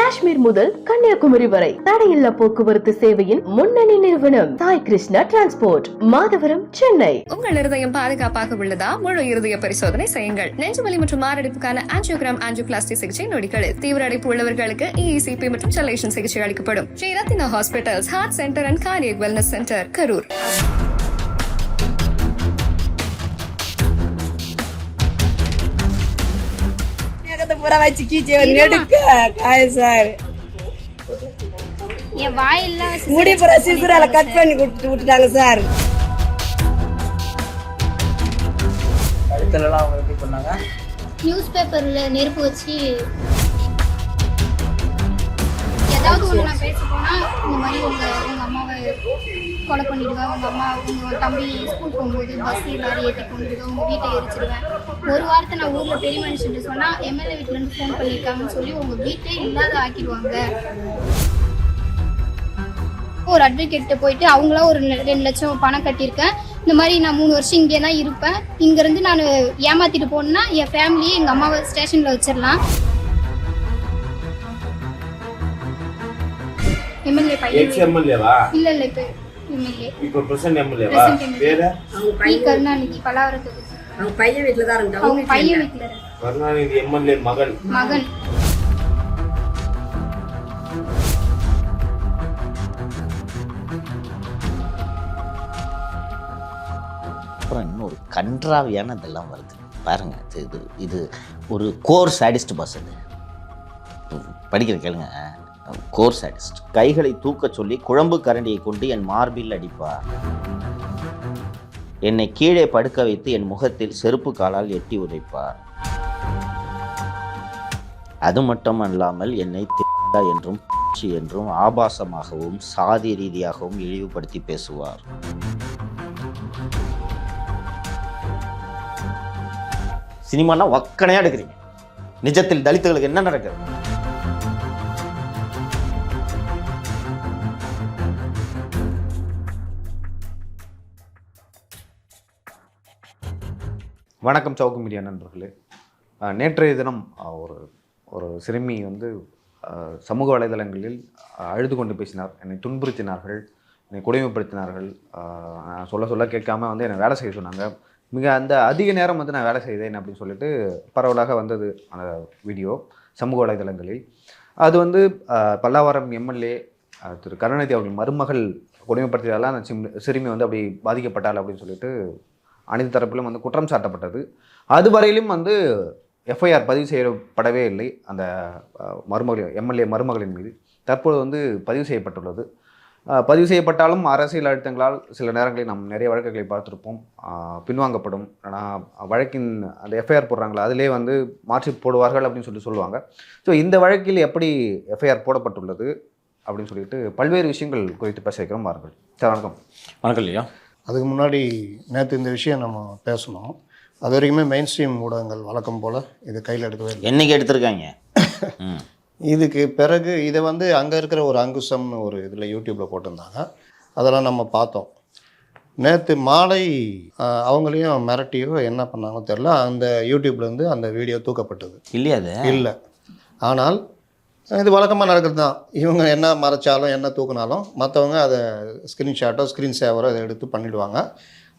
காஷ்மீர் முதல் கன்னியாகுமரி வரை தடையில்லா போக்குவரத்து சேவையின் முன்னணி நிறுவனம் சாய் கிருஷ்ணா டிரான்ஸ்போர்ட், மாதவரம், சென்னை. உங்கள் இருதயம் பாதுகாப்பாக உள்ளதா? முழு இருதய பரிசோதனை செய்யுங்கள். நெஞ்சுவலி மற்றும் மாரடைப்புக்கான ஆஞ்சியோகிராம், ஆஞ்சியோபிளாஸ்டி சிகிச்சை நொடிகளில். தீவிர அடைப்பு உள்ளவர்களுக்கு EECP மற்றும் செலேஷன் சிகிச்சை அளிக்கப்படும். Sri Rathina hospitals, heart centre and cardiac wellness centre, Karur. என் வாயெல்லாம் முடி பூரா சிசுரால கட் பண்ணி கொடுத்து விட்டுட்டாங்க சார். கழுத்துலலாம் அவங்க எப்படி பண்ணாங்க? நியூஸ் பேப்பர்ல நெருப்பு வச்சு ஏதாவது ஒன்று நான் பேச போனா இந்த மாதிரி உங்க அம்மாவை கொலை பண்ணிடுவேன், உங்க அம்மா உங்க தம்பி ஸ்கூல் போகும்போது பஸ் எல்லாரும் ஏற்றி கொண்டுடுவேன், உங்க வீட்டை எரிச்சிடுவேன். ஒரு வாரத்தை நான் ஊர்ல பெரிய மனுஷன் சொன்னா MLA வீட்டுல இருந்து ஃபோன் பண்ணியிருக்காங்கன்னு சொல்லி உங்க வீட்டே இல்லாத ஆக்கிடுவாங்க. ஒரு அட்வொகேட்ட போயிட்டு அவங்களா ஒரு 2 லட்சம் பணம் கட்டியிருக்கேன், இந்த மாதிரி நான் 3 வருஷம் இங்கே தான் இருப்பேன், இங்கேருந்து நான் ஏமாத்திட்டு போனேன்னா என் ஃபேமிலியை எங்கள் அம்மாவை ஸ்டேஷனில் வச்சிடலாம். எம்எல்ஏ பையன் இல்லை இப்போ எம்எல்ஏ இப்போ பிரசன்ட் எம்எல்ஏவா? பேரு கருணாநிதி, பல்லாவரத்துக்கு. அவங்க பையன் வீட்டுல தான் இருந்தாங்க. அவங்க பையன் வீட்டுல கருணாநிதி எம்எல்ஏ மகன். அப்புறம் இன்னொரு கன்றாவியான இதெல்லாம் வருது பாருங்க. இது இது ஒரு கோர் சாடிஸ்ட் பாஸ். அது படிக்கிற கேளுங்க. Core sadist. கைகளை தூக்க சொல்லி குழம்பு கரண்டியை கொண்டு என் மார்பில் அடிப்பார். என்னை கீழே படுக்க வைத்து என் முகத்தில் செருப்பு காலால் எட்டி உதைப்பார். அது மட்டுமல்லாமல் என்னை என்றும் என்றும் ஆபாசமாகவும் சாதி ரீதியாகவும் இழிவுபடுத்தி பேசுவார். சினிமானா ஒக்கனையா எடுக்கிறீங்க. நிஜத்தில் தலித்துகளுக்கு என்ன நடக்குது? வணக்கம் சவுக்கு மீடியா நண்பர்களே. நேற்றைய தினம் ஒரு சிறுமி சமூக வலைதளங்களில் அழுது கொண்டு பேசினார். என்னை துன்புறுத்தினார்கள், என்னை கொடுமைப்படுத்தினார்கள். நான் சொல்ல கேட்காம என்னை வேலை செய்ய சொன்னாங்க. அந்த அதிக நேரம் நான் வேலை செய்தேன் அப்படின்னு சொல்லிட்டு பரவலாக வந்தது அந்த வீடியோ சமூக வலைதளங்களில். அது பல்லாவரம் MLA திரு கருணாநிதி அவர்கள் மருமகள் கொடுமைப்படுத்தியதால் அந்த சிறுமி அப்படி பாதிக்கப்பட்டாள் அப்படின்னு சொல்லிட்டு அனைத்து தரப்பிலும் குற்றம் சாட்டப்பட்டது. அதுவரையிலும் FIR பதிவு செய்யப்படவே இல்லை அந்த MLA மருமகளின் மீது. தற்போது பதிவு செய்யப்பட்டுள்ளது. பதிவு செய்யப்பட்டாலும் அரசியல் அழுத்தங்களால் சில நேரங்களில் நாம் நிறைய வழக்குகளை பார்த்துருப்போம், பின்வாங்கப்படும். ஆனால் வழக்கின் அந்த FIR போடுறாங்களா அதிலே மாற்றி போடுவார்கள் அப்படின்னு சொல்லுவாங்க. ஸோ இந்த வழக்கில் எப்படி FIR போடப்பட்டுள்ளது அப்படின்னு சொல்லிட்டு பல்வேறு விஷயங்கள் குறித்து பேச வைக்கிறோம். வாருங்கள் சார். வணக்கம். வணக்கம் இல்லையா. அதுக்கு முன்னாடி நேற்று இந்த விஷயம் நம்ம பேசணும். அது வரைக்குமே மெயின் ஸ்ட்ரீம் ஊடகங்கள் வழக்கம் போல் இது கையில் எடுக்கவே இல்லை. என்னைக்கு எடுத்திருக்காங்க. இதுக்கு பிறகு இதை அங்கே இருக்கிற ஒரு அங்குசம்னு ஒரு இதில் யூடியூப்பில் போட்டிருந்தாங்க. அதெல்லாம் நம்ம பார்த்தோம். நேற்று மாலை அவங்களையும் மிரட்டியோ என்ன பண்ணாங்கன்னு தெரில, அந்த யூடியூப்லேருந்து அந்த வீடியோ தூக்கப்பட்டது. இல்லையா? இல்லை. ஆனால் இது வழக்கமாக நடக்கிறது தான். இவங்க என்ன மறைச்சாலும் என்ன தூக்கினாலும் மற்றவங்க அதை ஸ்க்ரீன்ஷாட்டோ ஸ்க்ரீன் சேவரோ அதை எடுத்து பண்ணிவிடுவாங்க.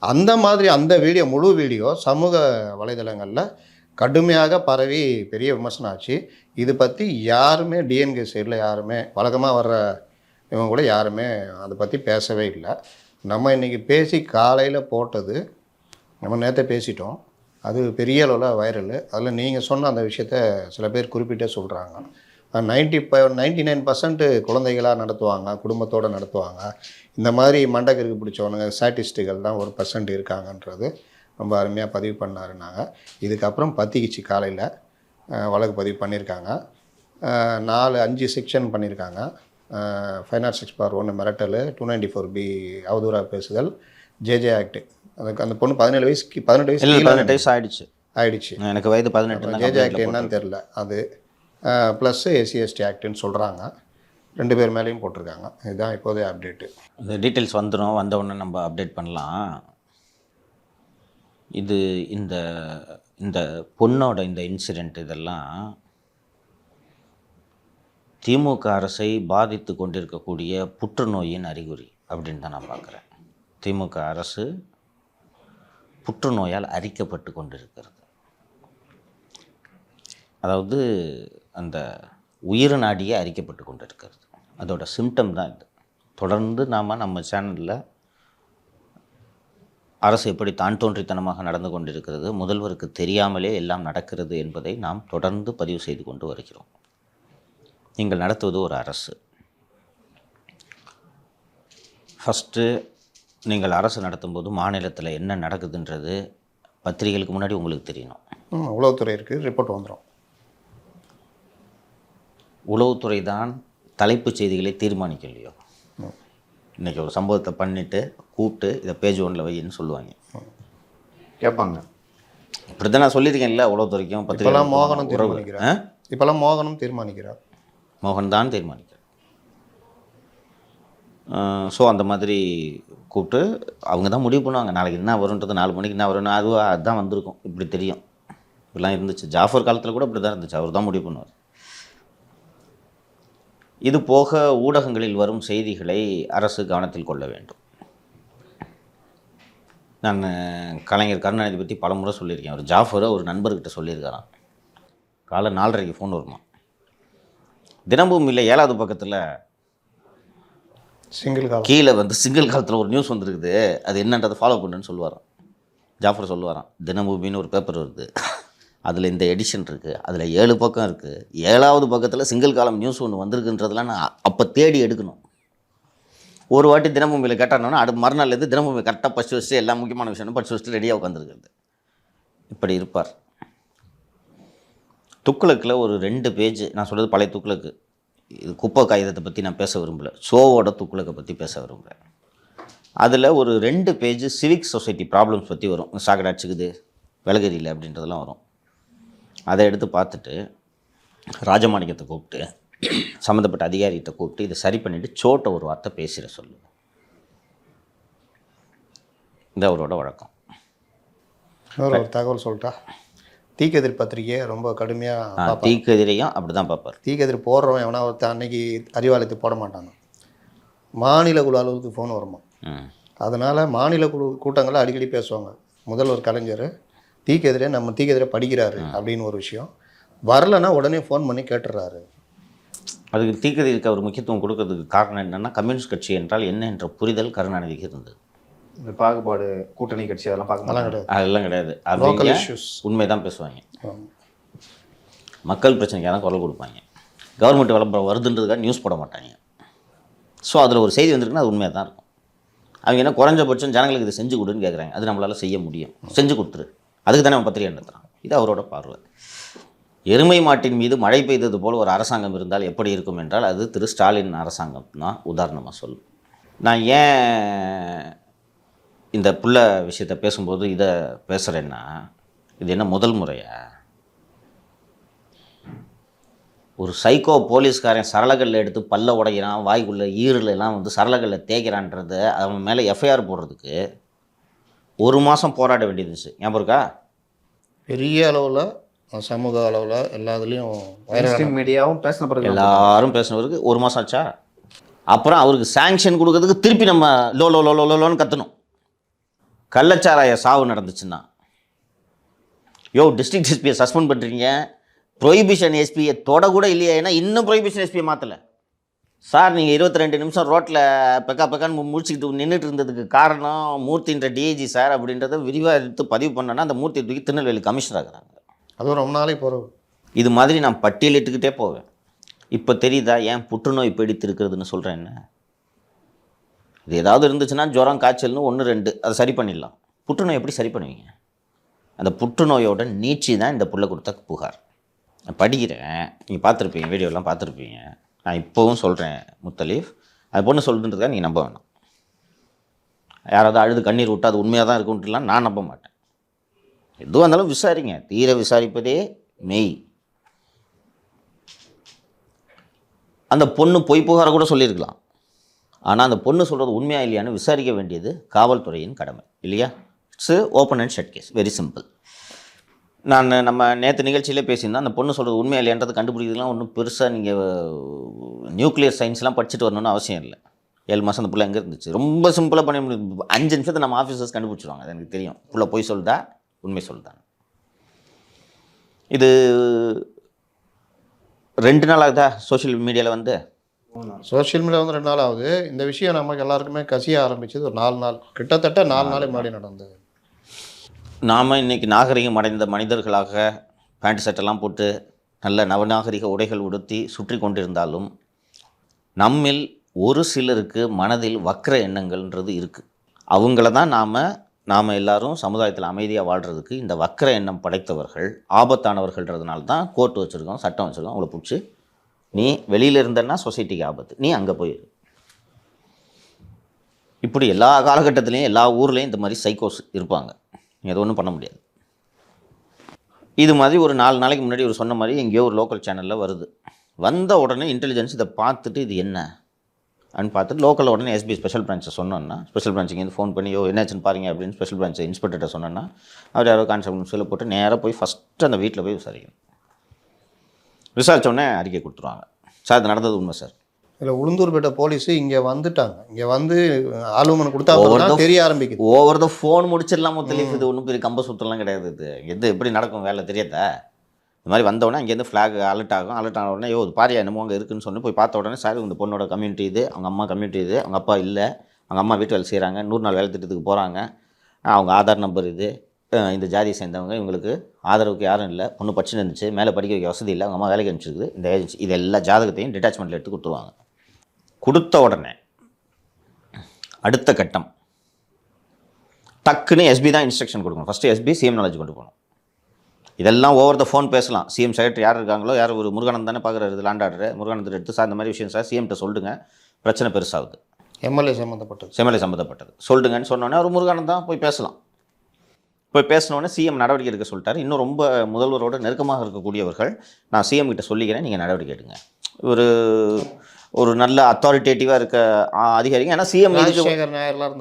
அந்த மாதிரி அந்த வீடியோ முழு வீடியோ சமூக வலைதளங்களில் கடுமையாக பரவி பெரிய விமர்சனம் ஆச்சு. இது பற்றி யாருமே டிஎன்கே சைடில் யாருமே வழக்கமாக வர்ற இவங்க கூட யாருமே அதை பற்றி பேசவே இல்லை. நம்ம இன்றைக்கி பேசி காலையில் போட்டது நம்ம நேற்றே பேசிட்டோம். அது பெரிய அளவில் வைரல். அதில் நீங்கள் சொன்ன அந்த விஷயத்த சில பேர் குறிப்பிட்டே சொல்கிறாங்க. 99% குழந்தைகளாக நடத்துவாங்க, குடும்பத்தோடு நடத்துவாங்க. இந்த மாதிரி மண்டக்கருக்கு பிடிச்சவனுங்க சாட்டிஸ்டுகள் தான் 1% இருக்காங்கன்றது ரொம்ப அருமையாக பதிவு பண்ணாருன்னாங்க. இதுக்கப்புறம் பத்திக்கிச்சு காலையில் வழக்கு பதிவு பண்ணியிருக்காங்க. 4-5 செக்ஷன் பண்ணியிருக்காங்க. 506/1 மிரட்டல், 294B அவதூறாக பேசுதல், JJ ஆக்ட். அதுக்கு அந்த பொண்ணு 17 வயசுக்கு 18 வயசு ஆயிடுச்சு. எனக்கு வயது 18. JJ ஆக்ட் என்னன்னு தெரில. அது ப்ளஸ் SC/ST ஆக்டுன்னு சொல்கிறாங்க. 2 பேர் மேலேயும் போட்டிருக்காங்க. இதுதான் இப்போதைய அப்டேட்டு. இந்த டீட்டெயில்ஸ் வந்தவுடனே நம்ம அப்டேட் பண்ணலாம். இது இந்த பொண்ணோட இந்த இன்சிடெண்ட் இதெல்லாம் திமுக அரசை பாதித்து கொண்டிருக்கக்கூடிய புற்றுநோயின் அறிகுறி அப்படின்னு தான் நான் பார்க்குறேன். திமுக அரசு புற்றுநோயால் அரிக்கப்பட்டு கொண்டிருக்கிறது. அதாவது அந்த உயிர் நாடியே அரிக்கப்பட்டு கொண்டிருக்கிறது. அதோட சிம்டம் தான் இது. தொடர்ந்து நம்ம சேனலில் அரசு எப்படி தான் தோன்றித்தனமாக நடந்து கொண்டிருக்கிறது, முதல்வருக்கு தெரியாமலே எல்லாம் நடக்கிறது என்பதை நாம் தொடர்ந்து பதிவு செய்து கொண்டு வருகிறோம். நீங்கள் நடத்துவது ஒரு அரசு. ஃபஸ்ட்டு நீங்கள் அரசு நடத்தும்போது மாநிலத்தில் என்ன நடக்குதுன்றது பத்திரிகைகளுக்கு முன்னாடி உங்களுக்கு தெரியணும். உளவுத்துறை இருக்குது, ரிப்போர்ட் வந்துடும். உளவுத்துறை தான் தலைப்புச் செய்திகளை தீர்மானிக்கலையோ. இன்றைக்கி ஒரு சம்பவத்தை பண்ணிவிட்டு கூப்பிட்டு இதை பேஜ் 1 வைன்னு சொல்லுவாங்க, கேட்பாங்க. இப்படி தான் நான் சொல்லியிருக்கேன்ல, உளவுத்துறைக்கும் இப்போலாம் மோகனம் உறவு. தீர்மானிக்கிறார். இப்போலாம் மோகனம் தீர்மானிக்கிறார். மோகன் தான் தீர்மானிக்கிறார். ஸோ அந்த மாதிரி கூப்பிட்டு அவங்க தான் முடிவு பண்ணுவாங்க. நாளைக்கு என்ன வரும்ன்றது, 4 மணிக்கு என்ன வரும்னு அதுதான் வந்திருக்கும். இப்படி தெரியும், இப்படிலாம் இருந்துச்சு. ஜாஃபர் காலத்தில் கூட இப்படி தான் இருந்துச்சு. அவர் தான் முடிவு பண்ணுவார். இது போக ஊடகங்களில் வரும் செய்திகளை அரசு கவனத்தில் கொள்ள வேண்டும். நான் கலைஞர் கருணாநிதி பற்றி பல முறை சொல்லியிருக்கேன். அவர் ஜாஃபரை ஒரு நண்பர்கிட்ட சொல்லியிருக்காராம். காலை 4:30க்கு ஃபோன் வருமா. தினபூமியில் 7வது பக்கத்தில் கீழே சிங்கிள் காலத்தில் ஒரு நியூஸ் வந்துருக்குது, அது என்னன்றதை ஃபாலோ பண்ணுன்னு சொல்லுவாராம். ஜாஃபர் சொல்லுவாராம், தினபூமின்னு ஒரு பேப்பர் வருது, அதில் இந்த எடிஷன் இருக்குது, அதில் 7 பக்கம் இருக்குது, 7வது பக்கத்தில் சிங்கிள் காலம் நியூஸ் ஒன்று வந்திருக்குன்றதெல்லாம் நான் அப்போ தேடி எடுக்கணும். ஒரு வாட்டி தினபூமியில் கேட்டாங்கன்னா அது மறுநாள் இது தினபூமி கரெக்டாக படிச்சு வச்சுட்டு எல்லா முக்கியமான விஷயம் படிச்சு வச்சுட்டு ரெடியாக உட்காந்துருக்குறது. இப்படி இருப்பார். துக்ளக்கில் ஒரு 2 பேஜ், நான் சொல்கிறது பழைய துக்ளக்கு, இது குப்பை காகிதத்தை பற்றி நான் பேச விரும்பலை, ஷோவோட துக்ளக்கை பற்றி பேச விரும்புகிறேன். அதில் ஒரு 2 பேஜ் சிவிக் சொசைட்டி ப்ராப்ளம்ஸ் பற்றி வரும். சாக்கடை அடிச்சுக்குது, விலகரியில் அப்படின்றதெல்லாம் வரும். அதை எடுத்து பார்த்துட்டு ராஜமாணிக்கத்தை கூப்பிட்டு சம்மந்தப்பட்ட அதிகாரிகிட்ட கூப்பிட்டு இதை சரி பண்ணிவிட்டு சோட்டை ஒரு வார்த்தை பேசுகிற சொல்லு. இது அவரோட வழக்கம். ஒரு தகவல் சொல்லிட்டா, தீக்கதிர் பத்திரிகையை ரொம்ப கடுமையாக தீக்கதிரையும் அப்படி தான் பார்ப்பார். தீக்கதிர் போடுறவன் எவனா ஒருத்தர் அன்னைக்கு அறிவாலயத்தை போட மாட்டாங்க. மாநில குழு அளவுக்கு ஃபோன் வருமா. அதனால் மாநில குழு கூட்டங்களில் அடிக்கடி பேசுவாங்க. முதல்வர் கலைஞர் தீக்கதிரை படிக்கிறாரு அப்படின்னு ஒரு விஷயம் வரலைன்னா உடனே ஃபோன் பண்ணி கேட்டுடுறாரு. அதுக்கு தீக்கதிருக்கு அவர் முக்கியத்துவம் கொடுக்கறதுக்கு காரணம் என்னென்னா, கம்யூனிஸ்ட் கட்சி என்றால் என்ன என்ற புரிதல் கருணாநிதிக்கு இருந்தது. இந்த பாகுபாடு, கூட்டணி கட்சி அதெல்லாம் பார்க்க அதெல்லாம் கிடையாது. அவங்க உண்மை தான் பேசுவாங்க. மக்கள் பிரச்சனைக்காக தான் குரல் கொடுப்பாங்க. கவர்மெண்ட் விளம்பரம் வருதுன்றதுக்காக நியூஸ் போட மாட்டாங்க. ஸோ அதில் ஒரு செய்தி வந்திருக்குன்னா அது உண்மையாக தான் இருக்கும். அவங்க என்ன குறைஞ்சபட்சம் ஜனங்களுக்கு இதை செஞ்சு கொடுன்னு கேட்குறாங்க. அது நம்மளால் செய்ய முடியும், செஞ்சு கொடுத்துரு, அதுக்கு தானே அவன் பத்திரிகை நடத்துகிறான். இது அவரோட பார்வை. எருமை மாட்டின் மீது மழை பெய்தது போல் ஒரு அரசாங்கம் இருந்தால் எப்படி இருக்கும் என்றால் அது திரு ஸ்டாலின் அரசாங்கம் தான் உதாரணமாக சொல்லும். நான் ஏன் இந்த புள்ள விஷயத்தை பேசும்போது இதை பேசுகிறேன்னா, இது என்ன முதல் முறையா? ஒரு சைக்கோ போலீஸ்காரன் சரளகல்ல எடுத்து பல்ல உடைக்கிறான், வாய்க்குள்ளே ஈரலெல்லாம் சரளகல்ல தேய்க்கிறான்றத அவன் மேலே எஃப்ஐஆர் போடுறதுக்கு 1 மாதம் போராட வேண்டியதுச்சு. ஞாபகம் இருக்கா? பெரிய அளவில் சமூக அளவில் எல்லா இதுலேயும் மீடியாவும் பேசின பிறகு எல்லாரும் பேசினவருக்கு 1 மாதம் ஆச்சா? அப்புறம் அவருக்கு சாங்ஷன் கொடுக்கறதுக்கு திருப்பி நம்ம லோன்னு கத்தணும். கள்ளச்சாராய சாவு நடந்துச்சுன்னா, டிஸ்ட்ரிக்ட் எஸ்பியை சஸ்பெண்ட் பண்ணுறீங்க, ப்ரொஹிபிஷன் எஸ்பியை தொட கூட இல்லையா? ஏன்னா இன்னும் ப்ரொஹிபிஷன் எஸ்பியை மாற்றலை சார். நீங்கள் 22 நிமிஷம் ரோட்டில் பெக்கான்னு முடிச்சுக்கிட்டு நின்றுட்டு இருந்ததுக்கு காரணம் மூர்த்தின்ற டிஐஜி சார் அப்படின்றத விரிவாக எடுத்து பதிவு பண்ணோன்னா அந்த மூர்த்தி தூக்கி திருநெல்வேலி கமிஷனர் ஆகுறாங்க. அது ரொம்ப நாளைக்கு போகிறோம். இது மாதிரி நான் பட்டியலிட்டுக்கிட்டே போவேன். இப்போ தெரியுதா ஏன் புற்றுநோய் பீடித்து இருக்கிறதுன்னு சொல்கிறேன். என்ன இது ஏதாவது இருந்துச்சுன்னா ஜுரம் காய்ச்சல்னு 1-2 அதை சரி பண்ணிடலாம். புற்றுநோய் எப்படி சரி பண்ணுவீங்க? அந்த புற்றுநோயோட நீட்சி தான் இந்த புள்ள கொடுத்த புகார். நான் படிக்கிறேன், நீங்கள் பார்த்துருப்பீங்க, வீடியோலாம் பார்த்துருப்பீங்க. நான் இப்போவும் சொல்கிறேன் முத்தலீஃப், அது பொண்ணு சொல்லுன்றதுக்காக நீங்கள் நம்ப வேணாம். யாராவது அழுது கண்ணீர் விட்டு அது உண்மையாக தான் இருக்குன்ட்டுலாம் நான் நம்ப மாட்டேன். எதுவாக இருந்தாலும் விசாரிங்க, தீர விசாரிப்பதே மெய். அந்த பொண்ணு பொய் புகாரை கூட சொல்லியிருக்கலாம். ஆனால் அந்த பொண்ணு சொல்கிறது உண்மையாக இல்லையான்னு விசாரிக்க வேண்டியது காவல்துறையின் கடமை இல்லையா? It's open and shut case, very simple. நம்ம நேற்று நிகழ்ச்சியிலே பேசியிருந்தோம், அந்த பொண்ணு சொல்கிறது உண்மையா இல்லையன்றது கண்டுபிடிக்கிறதுலாம் ஒன்றும் பெருசாக நீங்கள் நியூக்ளியர் சயின்ஸ்லாம் படிச்சுட்டு வரணும்னு அவசியம் இல்லை. 7 மாதம் அந்த பிள்ளை எங்கே இருந்துச்சு, ரொம்ப சிம்பிளாக பண்ணி 5 நிமிஷத்தை நம்ம ஆஃபீஸர்ஸ் கண்டுபிடிச்சிடுவாங்க. அது எனக்கு தெரியும். புள்ள போய் சொல்லுதா உண்மை சொல்லுதான். இது 2 நாள் ஆகுதா சோஷியல் மீடியாவில் வந்து? சோஷியல் மீடியா வந்து 2 நாள் ஆகுது. இந்த விஷயம் நமக்கு எல்லாருக்குமே கசிய ஆரம்பிச்சது ஒரு 4 நாள், கிட்டத்தட்ட 4 நாளைக்கு முன்னாடி நடந்தது. நாம் இன்றைக்கி நாகரிகம் அடைந்த மனிதர்களாக பேண்ட் சட்டெல்லாம் போட்டு நல்ல நவநாகரிக உடைகள் உடுத்தி சுற்றி கொண்டிருந்தாலும் நம்மில் ஒரு சிலருக்கு மனதில் வக்ர எண்ணங்கள்ன்றது இருக்குது. அவங்கள தான் நாம் எல்லாரும் சமுதாயத்தில் அமைதியாக வாழ்கிறதுக்கு இந்த வக்ர எண்ணம் படைத்தவர்கள் ஆபத்தானவர்கள்ன்றதுனால தான் கோர்ட் வச்சுருக்கோம், சட்டம் வச்சுருக்கோம். அவங்கள பிடிச்சி நீ வெளியில் இருந்தன்னா சொசைட்டிக்கு ஆபத்து, நீ அங்கே போயிரு. இப்படி எல்லா காலகட்டத்திலையும் எல்லா ஊர்லேயும் இந்த மாதிரி சைக்கோஸ் இருப்பாங்க. நீங்கள் அது ஒன்றும் பண்ண முடியாது. இது மாதிரி ஒரு 4 நாளைக்கு முன்னாடி ஒரு சொன்ன மாதிரி எங்கேயோ ஒரு லோக்கல் சேனலில் வருது. வந்த உடனே இன்டெலிஜென்ஸ் இதை பார்த்துட்டு இது என்ன அப்படின்னு பார்த்துட்டு லோக்கலில் உடனே எஸ்பி ஸ்பெஷல் பிரான்ச்சை சொன்னோன்னா, ஸ்பெஷல் பிரான்ச்சுக்கு ஃபோன் பண்ணி என்னாச்சுன்னு பாருங்க அப்படின்னு ஸ்பெஷல் பிரான்ச் இன்ஸ்பெக்டர்கிட்ட சொன்னோன்னா அவர் யாரோ கான்ஸ்டபிள் சொல்ல போட்டு நேராக போய் ஃபஸ்ட்டு அந்த வீட்டில் போய் விசாரிக்கணும். விசாரித்தோடனே அறிக்கை கொடுத்துருவாங்க. சார் இது நடந்தது உண்மை சார். இல்லை, உளுந்தூர்பேட்டை போலீஸு இங்கே வந்துட்டாங்க. இங்கே வந்து ஆளுமனை கொடுத்தா தெரிய ஆரம்பிக்குது. ஓவர் த ஃபோன் முடிச்சிடலாமோ தெளிவு. இது ஒன்றும் பெரிய கம்ப சுற்றலாம் கிடையாது. இது எப்படி நடக்கும் வேலை தெரியாதா? இந்த மாதிரி வந்தோடனே அங்கேருந்து ஃப்ளாக் அலர்ட் ஆகும். அலர்ட் ஆன உடனே இது பாரியா என்னமோ அங்கே இருக்குன்னு சொல்லி போய் பார்த்த உடனே சார் இந்த பொண்ணோட கம்யூனிட்டி இது, அவங்க அம்மா கம்யூனிட்டி இது, அவங்க அப்பா இல்லை, அவங்க அம்மா வீட்டு வேலை செய்கிறாங்க, 100 நாள் வேலை திட்டத்துக்கு போகிறாங்க, அவங்க ஆதார் நம்பர் இது, இந்த ஜாதியை சேர்ந்தவங்க, இவங்களுக்கு ஆதரவுக்கு யாரும் இல்லை, பொண்ணு படிச்சுன்னு இருந்துச்சு, மேலே படிக்க வைக்க வசதி இல்லை, அவங்க அம்மா வேலைக்கு அனுப்பிச்சிருக்குது, இந்த ஏஜென்சி இது எல்லா ஜாதகத்தையும் டிட்டாச்மெண்ட்டில் எடுத்து கொடுத்துருவாங்க. கொடுத்த உடனே அடுத்த கட்டம் டக்குன்னு எஸ்பி தான் இன்ஸ்ட்ரக்ஷன் கொடுக்கணும். ஃபஸ்ட்டு எஸ்பி சிஎம் நாலேஜ் கொண்டு போகணும். இதெல்லாம் ஓவர் த ஃபோன் பேசலாம். சிஎம் செக்ரட்டரி யார் இருக்காங்களோ, யார் ஒரு முருகானந்த் தானே பார்க்குறது, லேண்ட் ஆர்டர் முருகானந்த் எடுத்து சார் இந்த மாதிரி விஷயம் சார் சிஎம்கிட்ட சொல்லுங்க, பிரச்சனை பெருசாகுது, எம்எல்ஏ சம்மந்தப்பட்டது சொல்லுங்கன்னு சொன்னோன்னே ஒரு முருகானந்த் தான் போய் பேசலாம். போய் பேசினோடனே சிஎம் நடவடிக்கை எடுக்க சொல்லிட்டாரு. இன்னும் ரொம்ப முதல்வரோட நெருக்கமாக இருக்கக்கூடியவர்கள் நான் சிஎம் கிட்ட சொல்லிக்கிறேன், நீங்கள் நடவடிக்கை எடுங்க. ஒரு நல்ல அத்தாரிட்டேட்டிவாக இருக்க அதிகாரிங்க. ஏன்னா சிஎம்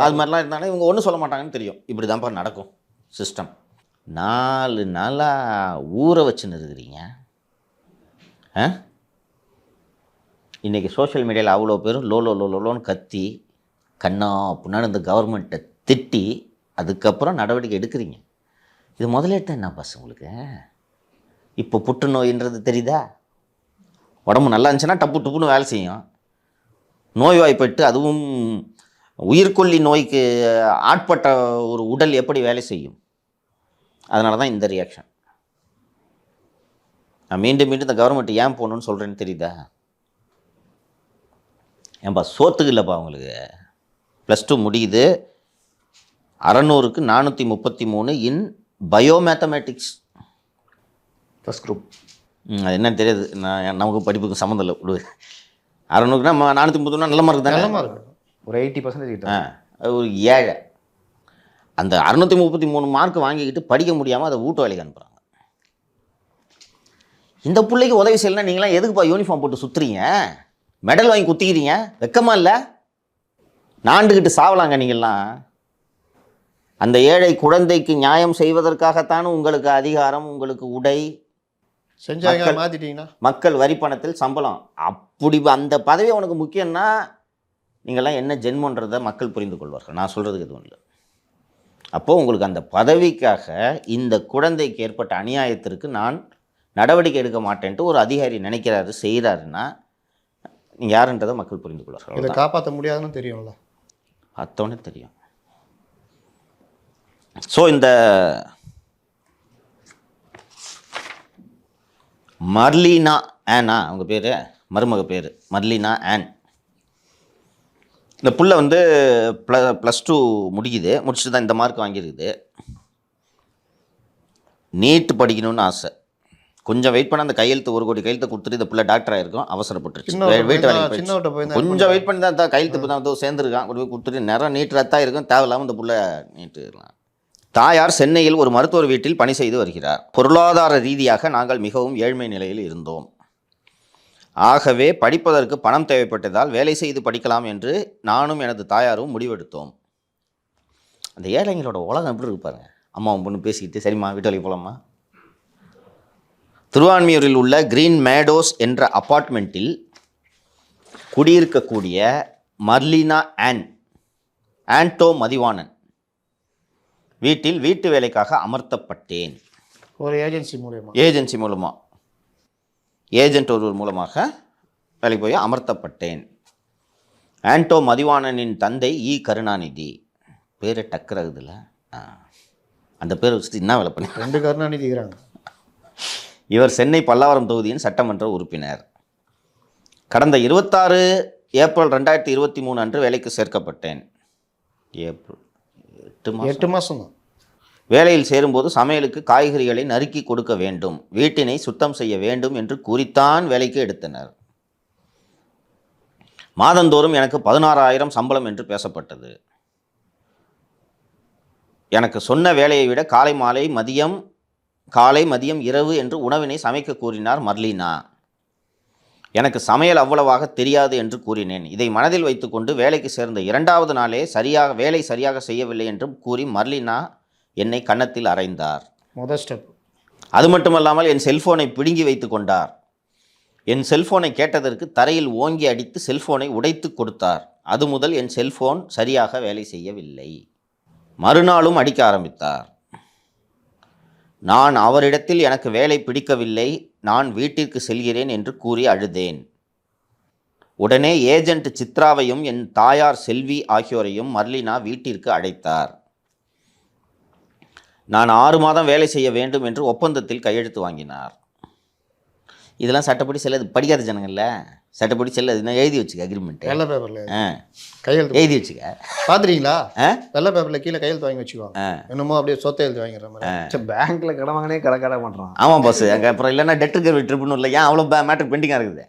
அது மாதிரிலாம் இருந்தாலும் இவங்க ஒன்றும் சொல்ல மாட்டாங்கன்னு தெரியும். இப்படி தான்ப்பா நடக்கும் சிஸ்டம். 4 நாளாக ஊற வச்சுன்னு இருக்கிறீங்க. இன்றைக்கி சோஷியல் மீடியாவில் அவ்வளோ பேரும் லோன்னு கத்தி கண்ணா புண்ணான்னு இந்த கவர்மெண்ட்டை திட்டி அதுக்கப்புறம் நடவடிக்கை எடுக்கிறீங்க. இது முதலேட்டு என்ன பஸ் உங்களுக்கு? இப்போ புற்றுநோயின்றது தெரியுதா? உடம்பு நல்லா இருந்துச்சுன்னா டப்புன்னு வேலை செய்யும். நோய்வாய்ப்பட்டு அதுவும் உயிர்கொல்லி நோய்க்கு ஆட்பட்ட ஒரு உடல் எப்படி வேலை செய்யும்? அதனால தான் இந்த ரியாக்ஷன். நான் மீண்டும் இந்த கவர்மெண்ட் ஏன் போகணுன்னு சொல்கிறேன்னு தெரியுதா? ஏன்பா சோத்துக்கு இல்லைப்பா அவங்களுக்கு. +2 முடியுது, 600க்கு 433 இன் பயோமேத்தமேட்டிக்ஸ் ஃபஸ்ட் குரூப். அது என்னன்னு தெரியாது, நமக்கு படிப்புக்கு சம்மந்தம் இல்லை. 600க்குனா 433 நல்ல மார்க் தானே. ஒரு 80% கிட்ட. அது ஒரு ஏழை அந்த 633 மார்க் வாங்கிக்கிட்டு படிக்க முடியாமல் அதை வீட்டு வேலைக்கு அனுப்புகிறாங்க. இந்த பிள்ளைக்கு உதவி செய்யலைன்னா நீங்களாம் எதுக்குப்பா யூனிஃபார்ம் போட்டு சுற்றுறீங்க, மெடல் வாங்கி குத்திக்கிறீங்க? வெக்கமா இல்லை? நாண்டுக்கிட்டு சாவலாங்க நீங்கள்லாம். அந்த ஏழை குழந்தைக்கு நியாயம் செய்வதற்காகத்தானே உங்களுக்கு அதிகாரம், உங்களுக்கு உடை, செஞ்சாங்க மாற்றிட்டீங்கன்னா மக்கள் வரி பணத்தில் சம்பளம். அப்படி அந்த பதவி உனக்கு முக்கியம்னா நீங்கள்லாம் என்ன ஜென்மன்றதை மக்கள் புரிந்து கொள்வார்கள். நான் சொல்கிறதுக்கு எதுவும் இல்லை. அப்போது உங்களுக்கு அந்த பதவிக்காக இந்த குழந்தைக்கு ஏற்பட்ட அநியாயத்திற்கு நான் நடவடிக்கை எடுக்க மாட்டேன்ட்டு ஒரு அதிகாரி நினைக்கிறாரு, செய்கிறாருன்னா நீங்கள் யாருன்றதை மக்கள் புரிந்து கொள்வார்கள். இதை காப்பாற்ற முடியாதுன்னு தெரியும்ல, பார்த்தோன்னே தெரியும். ஸோ இந்த மர்லீனா ஆனா அவங்க பேர், மருமக பேர் மர்லீனா ஆன். இந்த புள்ள வந்து +2 முடிக்குது, முடிச்சுட்டு தான் இந்த மார்க் வாங்கியிருக்குது. நீட் படிக்கணும்னு ஆசை. கொஞ்சம் வெயிட் பண்ண அந்த கையெழுத்து 1 கோடி கையெழுத்து கொடுத்துட்டு இந்த பிள்ளை டாக்டர் ஆகிருக்கும், அவசரப்பட்டுருச்சு. வீட்டு வேலைக்கு கொஞ்சம் வெயிட் பண்ணி தான் கையெழுத்து தான் சேர்ந்துருக்கான். கொண்டு போய் கொடுத்துட்டு நேரம் நீட் ரத்தாக இருக்கும், தேவையில்லாமல் இந்த பிள்ளை நீட்டுலாம். தாயார் சென்னையில் ஒரு மருத்துவர் வீட்டில் பணி செய்து வருகிறார். பொருளாதார ரீதியாக நாங்கள் மிகவும் ஏழ்மை நிலையில் இருந்தோம். ஆகவே படிப்பதற்கு பணம் தேவைப்பட்டதால் வேலை செய்து படிக்கலாம் என்று நானும் எனது தாயாரும் முடிவெடுத்தோம். அந்த ஏழைங்களோட உலகம் எப்படி இருக்கு பாருங்க. அம்மாவும் பொண்ணு பேசிக்கிட்டு சரிம்மா வீட்டு வேலைக்கு போகலாமா, திருவான்மியூரில் உள்ள கிரீன் மேடோஸ் என்ற அபார்ட்மெண்ட்டில் குடியிருக்கக்கூடிய மர்லினா ஆண்டோ மதிவாணன் வீட்டில் வீட்டு வேலைக்காக அமர்த்தப்பட்டேன். ஒரு ஏஜென்சி மூலமாக ஏஜென்ட் ஒருவர் மூலமாக வேலைக்கு போய் அமர்த்தப்பட்டேன். ஆண்டோ மதிவாணனின் தந்தை இ. கருணாநிதி. பேரை டக்குறதுல அந்த பேரை வச்சுட்டு என்ன வேலை பண்ணி 2 கருணாநிதி இருக்கிறாங்க. இவர் சென்னை பல்லாவரம் தொகுதியின் சட்டமன்ற உறுப்பினர். கடந்த 26 ஏப்ரல் 2023 அன்று வேலைக்கு சேர்க்கப்பட்டேன். ஏப்ரல் 8 மாதம் தான். வேலையில் சேரும்போது சமையலுக்கு காய்கறிகளை நறுக்கி கொடுக்க வேண்டும், வீட்டினை சுத்தம் செய்ய வேண்டும் என்று கூறித்தான் வேலைக்கு எடுத்தனர். மாதந்தோறும் எனக்கு 16,000 சம்பளம் என்று பேசப்பட்டது. எனக்கு சொன்ன வேலையை விட காலை மதியம் இரவு என்று உணவினை சமைக்க கூறினார் மர்லினா. எனக்கு சமையல் அவ்வளவாக தெரியாது என்று கூறினேன். இதை மனதில் வைத்துக்கொண்டு வேலைக்கு சேர்ந்த 2வது நாளே வேலை சரியாக செய்யவில்லை என்றும் கூறி மர்லினா என்னை கன்னத்தில் அறைந்தார். முதல் ஸ்டெப். அது மட்டுமல்லாமல் என் செல்போனை பிடுங்கி வைத்து கொண்டார். என் செல்போனை கேட்டதற்கு தரையில் ஓங்கி அடித்து செல்போனை உடைத்து கொடுத்தார். அது முதல் என் செல்போன் சரியாக வேலை செய்யவில்லை. மறுநாளும் அடிக்க ஆரம்பித்தார். நான் அவரிடத்தில் எனக்கு வேலை பிடிக்கவில்லை, நான் வீட்டிற்கு செல்கிறேன் என்று கூறி அழுதேன். உடனே ஏஜென்ட் சித்ராவையும் என் தாயார் செல்வி ஆகியோரையும் மர்லினா வீட்டிற்கு அழைத்தார். நான் 6 மாதம் வேலை செய்ய வேண்டும் என்று ஒப்பந்தத்தில் கையெழுத்து வாங்கினார். இதெல்லாம் சட்டப்படி செல்லாது, படிக்காத ஜனங்கள்ல சட்டப்படி செல்லாது. நான் எழுதி வச்சுக்க அக்ரிமெண்ட், வெள்ளை பேப்பரில் கையெழுத்து எழுதி வச்சுக்க. பார்த்துறீங்களா? வெள்ளை பேப்பரில் கீழே கையெழுத்து வாங்கி வச்சுக்குவாங்க. என்னமோ அப்படியே சொத்தை எழுதி வாங்கிற மாதிரி. பேங்க்ல கடன் வாங்கினே கடை பண்ணுறான். ஆமாம் பாஸ். அங்கே அப்புறம் இல்லைன்னா டெட்டுக்கு ட்ரிபியூனல் இல்லை. ஏன் அவ்வளோ மேட்ரு பெண்டிங்காக இருக்குது?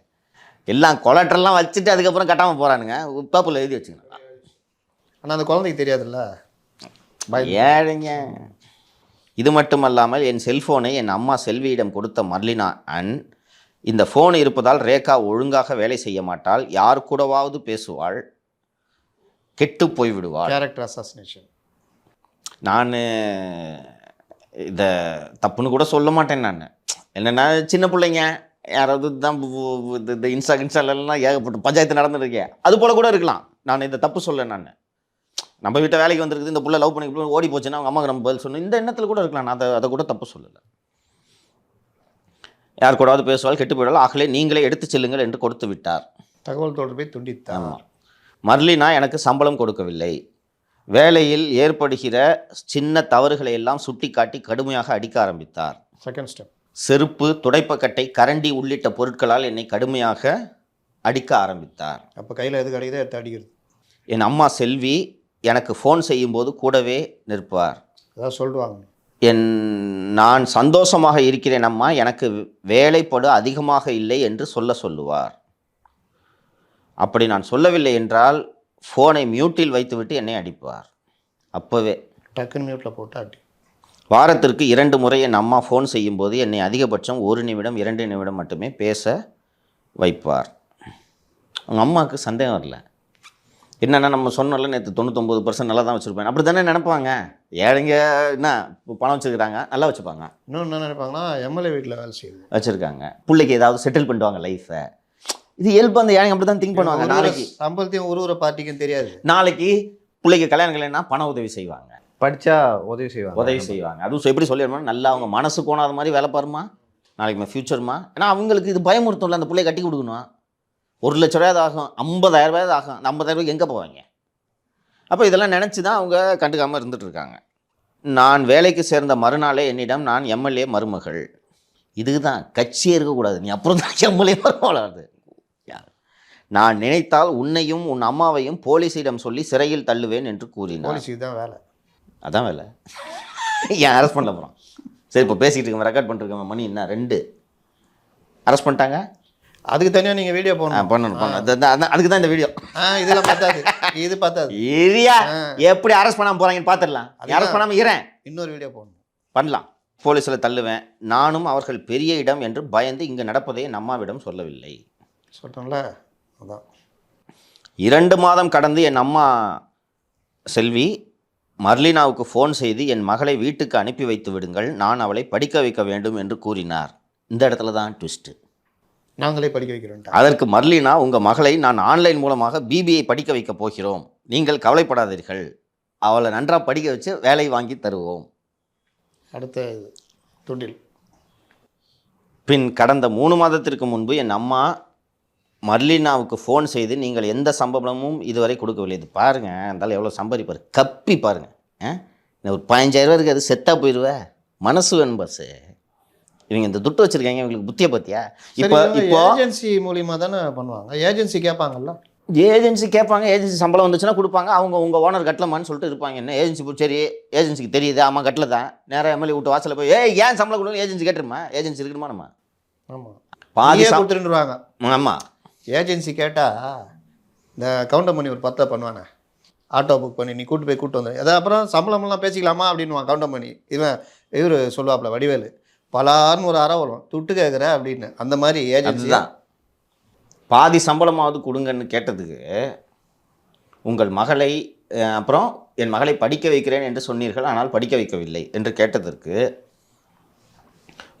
எல்லாம் கொலாட்டரெல்லாம் வச்சுட்டு அதுக்கப்புறம் கட்டாமல் போகிறானுங்க. பேப்பரில் எழுதி வச்சுக்கணும். ஆனால் அந்த குழந்தைக்கு தெரியாதுல்ல. ஏழைங்க. இது மட்டுமல்லாமல் என் செல்ஃபோனை என் அம்மா செல்வியிடம் கொடுத்த மர்லினா இந்த ஃபோன் இருப்பதால் ரேகா ஒழுங்காக வேலை செய்ய மாட்டாள், யார் கூடவாவது பேசுவாள், கெட்டு போய்விடுவாள். Character assassination. நான் இதை தப்புன்னு கூட சொல்ல மாட்டேன். நான் என்னென்னா சின்ன பிள்ளைங்க யாராவது தான் இந்த இன்ஸ்டாலெல்லாம் ஏகப்பட்டு பஞ்சாயத்து நடந்துருக்கேன், அது போல் கூட இருக்கலாம். நான் இதை தப்பு சொல்ல. நான் நம்ம வீட்டை வேலைக்கு வந்துருக்குது, இந்த பிள்ளை லவ் பண்ணி ஓடி போச்சுன்னா அவங்க அம்மாவுக்கு நம்ம பதில் சொன்னோம், இந்த எண்ணத்தில் கூட இருக்கலாம். நான் அதை கூட தப்பு சொல்லலை. யார் கூடாவது பேசுவாள், கெட்டு போயிடால், ஆகலே நீங்களே எடுத்து செல்லுங்கள் என்று கொடுத்து விட்டார். தகவல் தொடர்பை துண்டித்தார். மர்லினா எனக்கு சம்பளம் கொடுக்கவில்லை. வேலையில் ஏற்படுகிற சின்ன தவறுகளை எல்லாம் சுட்டி காட்டி கடுமையாக அடிக்க ஆரம்பித்தார். Second step. செருப்பு, துடைப்பக்கட்டை, கரண்டி உள்ளிட்ட பொருட்களால் என்னை கடுமையாக அடிக்க ஆரம்பித்தார். அப்போ கையில் எது கிடைக்குதோ எடுத்து அடிக்கிறது. என் அம்மா செல்வி எனக்கு ஃபோன் செய்யும்போது கூடவே நிற்பார். அதான் சொல்லுவாங்க, நான் சந்தோஷமாக இருக்கிறேன் அம்மா, எனக்கு வேலைப்படு அதிகமாக இல்லை என்று சொல்லுவார். அப்படி நான் சொல்லவில்லை என்றால் ஃபோனை மியூட்டில் வைத்துவிட்டு என்னை அடிப்பார். அப்போவே டக்குன்னு மியூட்டில் போட்டு அடி. வாரத்திற்கு 2 முறை என் அம்மா ஃபோன் செய்யும்போது என்னை அதிகபட்சம் 1 நிமிடம் 2 நிமிடம் மட்டுமே பேச வைப்பார். அவங்க அம்மாவுக்கு சந்தேகம் வரல. என்னென்னா நம்ம சொன்னோம்ல நேற்று 99% நல்லா தான் வச்சுருப்பேன், அப்படி தானே நினைப்பாங்க. ஏழைங்க என்ன பணம் வச்சுருக்கிறாங்க, நல்லா வச்சுப்பாங்க. இன்னொன்று என்ன நினைப்பாங்கன்னா, எம்எல்ஏ வீட்டில் வேலை செய்யுது வச்சுருக்காங்க, பிள்ளைக்கு ஏதாவது செட்டில் பண்ணுவாங்க லைஃப்பை. இது இயல்பு, அந்த ஏழைங்க அப்படி தான் திங்க் பண்ணுவாங்க. நாளைக்கு சம்பளத்தையும் ஒரு பார்ட்டிக்கும் தெரியாது. நாளைக்கு பிள்ளைக்கு கல்யாணம் கல்யாணம்னா பண உதவி செய்வாங்க, படித்தா உதவி செய்வாங்க. அதுவும் எப்படி சொல்லிடணும், நல்லா அவங்க மனசு கோணாத மாதிரி வேலை பாருமா, நாளைக்கு ஃப்யூச்சர்மா. ஏன்னா அவங்களுக்கு இது பயமுறுத்தும்ல, அந்த பிள்ளைய கட்டி கொடுக்கணும். 1 லட்ச ரூபாய் ஆகும், 50,000 ரூபாய் ஆகும். அந்த 50,000 ரூபாய்க்கு எங்கே போவாங்க? அப்போ இதெல்லாம் நினச்சி தான் அவங்க கண்டுக்காமல் இருந்துகிட்ருக்காங்க. நான் வேலைக்கு சேர்ந்த மறுநாளே என்னிடம், நான் எம்எல்ஏ மருமகள், இதுக்கு தான் கட்சியே இருக்கக்கூடாது, நீ அப்புறம் தான் எம்எல்ஏ மருமகளாது. நான் நினைத்தால் உன்னையும் உன் அம்மாவையும் போலீஸிடம் சொல்லி சிறையில் தள்ளுவேன் என்று கூறினார். போலீஸுக்கு தான் வேலை. அதான் வேலை. ஏன் அரெஸ்ட் பண்ண போகிறோம்? சரி, இப்போ பேசிகிட்டு இருக்கோம், ரெக்கார்ட் பண்ணிருக்கோம், மணி என்ன 2 அரெஸ்ட் பண்ணிட்டாங்க. அதுக்கு தனியாக நீங்கள் வீடியோ பண்ணணும். அதுக்கு தான் இந்த வீடியோ. இதெல்லாம் பார்த்தாது, இது பார்த்தாது. ஏரியா எப்படி அரெஸ்ட் பண்ணாமல் போகிறாங்கன்னு பார்த்துடலாம். அரெஸ்ட் பண்ணாமல் இருக்கிறேன், இன்னொரு வீடியோ பண்ணலாம். போலீஸில் தள்ளுவேன். நானும் அவர்கள் பெரிய இடம் என்று பயந்து இங்கே நடப்பதை என் அம்மாவிடம் சொல்லவில்லை. சொல்கிறோம்ல, அதான் 2 மாதம் கடந்து என் அம்மா செல்வி மர்லினாவுக்கு ஃபோன் செய்து என் மகளை வீட்டுக்கு அனுப்பி வைத்து விடுங்கள், நான் அவளை படிக்க வைக்க வேண்டும் என்று கூறினார். இந்த இடத்துல தான் ட்விஸ்ட்டு. நாங்களே படிக்க வைக்கிறோம். அதற்கு மர்லினா, உங்கள் மகளை நான் ஆன்லைன் மூலமாக பிபிஐ படிக்க வைக்க போகிறோம், நீங்கள் கவலைப்படாதீர்கள், அவளை நன்றாக படிக்க வச்சு வேலை வாங்கி தருவோம். அடுத்த தொண்டில் பின் கடந்த 3 மாதத்திற்கு முன்பு என் அம்மா மர்லினாவுக்கு ஃபோன் செய்து, நீங்கள் எந்த சம்பளமும் இதுவரை கொடுக்கவில்லை. இது பாருங்கள், இருந்தாலும் எவ்வளோ சம்பாதிப்பார், கப்பி பாருங்கள். ஒரு 15,000 இருக்குது, அது செத்தாக போயிடுவேன். மனசு வேணும் பஸ்ஸு. இவங்க இந்த துட்டு வச்சுருக்காங்க, இவங்களுக்கு புத்தியை பற்றியா? இப்போ ஏஜென்சி மூலியமாக தானே பண்ணுவாங்க. ஏஜென்சி கேட்பாங்கல்ல, ஏஜென்சி கேட்பாங்க, ஏஜென்சி சம்பளம் வந்துச்சுன்னா கொடுப்பாங்க. அவங்க உங்கள் ஓனர் கட்டலமான்னு சொல்லிட்டு இருப்பாங்க. என்ன ஏஜென்சி சரி, ஏஜென்சிக்கு தெரியுது, ஆமாம் கட்டல தான், நேராக எம்எல்ஏ விட்டு வாசலில் போய் ஏன் சம்பளம் கொடுக்கணும் ஏஜென்சி கேட்டுருமா? ஏஜென்சி இருக்கணுமா? நம்ம ஆமாம் பாதி கொடுத்துருவாங்க. ஆமாம், ஏஜென்சி கேட்டால் இந்த கவுண்டர் பண்ணி ஒரு 10 பண்ணுவானே, ஆட்டோ புக் பண்ணி நீ கூட்டு போய் கூட்டு வந்து எதாவது அப்புறம் சம்பளமெல்லாம் பேசிக்கலாமா அப்படின்வான் கவுண்டர் பண்ணி. இவர் சொல்லுவாப்புல வடிவேலு, பலான்னு ஒரு அரை வரும் துட்டு கேட்குற அப்படின்னு. அந்த மாதிரி ஏஜென்சி தான். பாதி சம்பளமாவது கொடுங்கன்னு கேட்டதுக்கு, உங்கள் மகளை அப்புறம் என் மகளை படிக்க வைக்கிறேன் என்று சொன்னீர்கள், ஆனால் படிக்க வைக்கவில்லை என்று கேட்டதற்கு,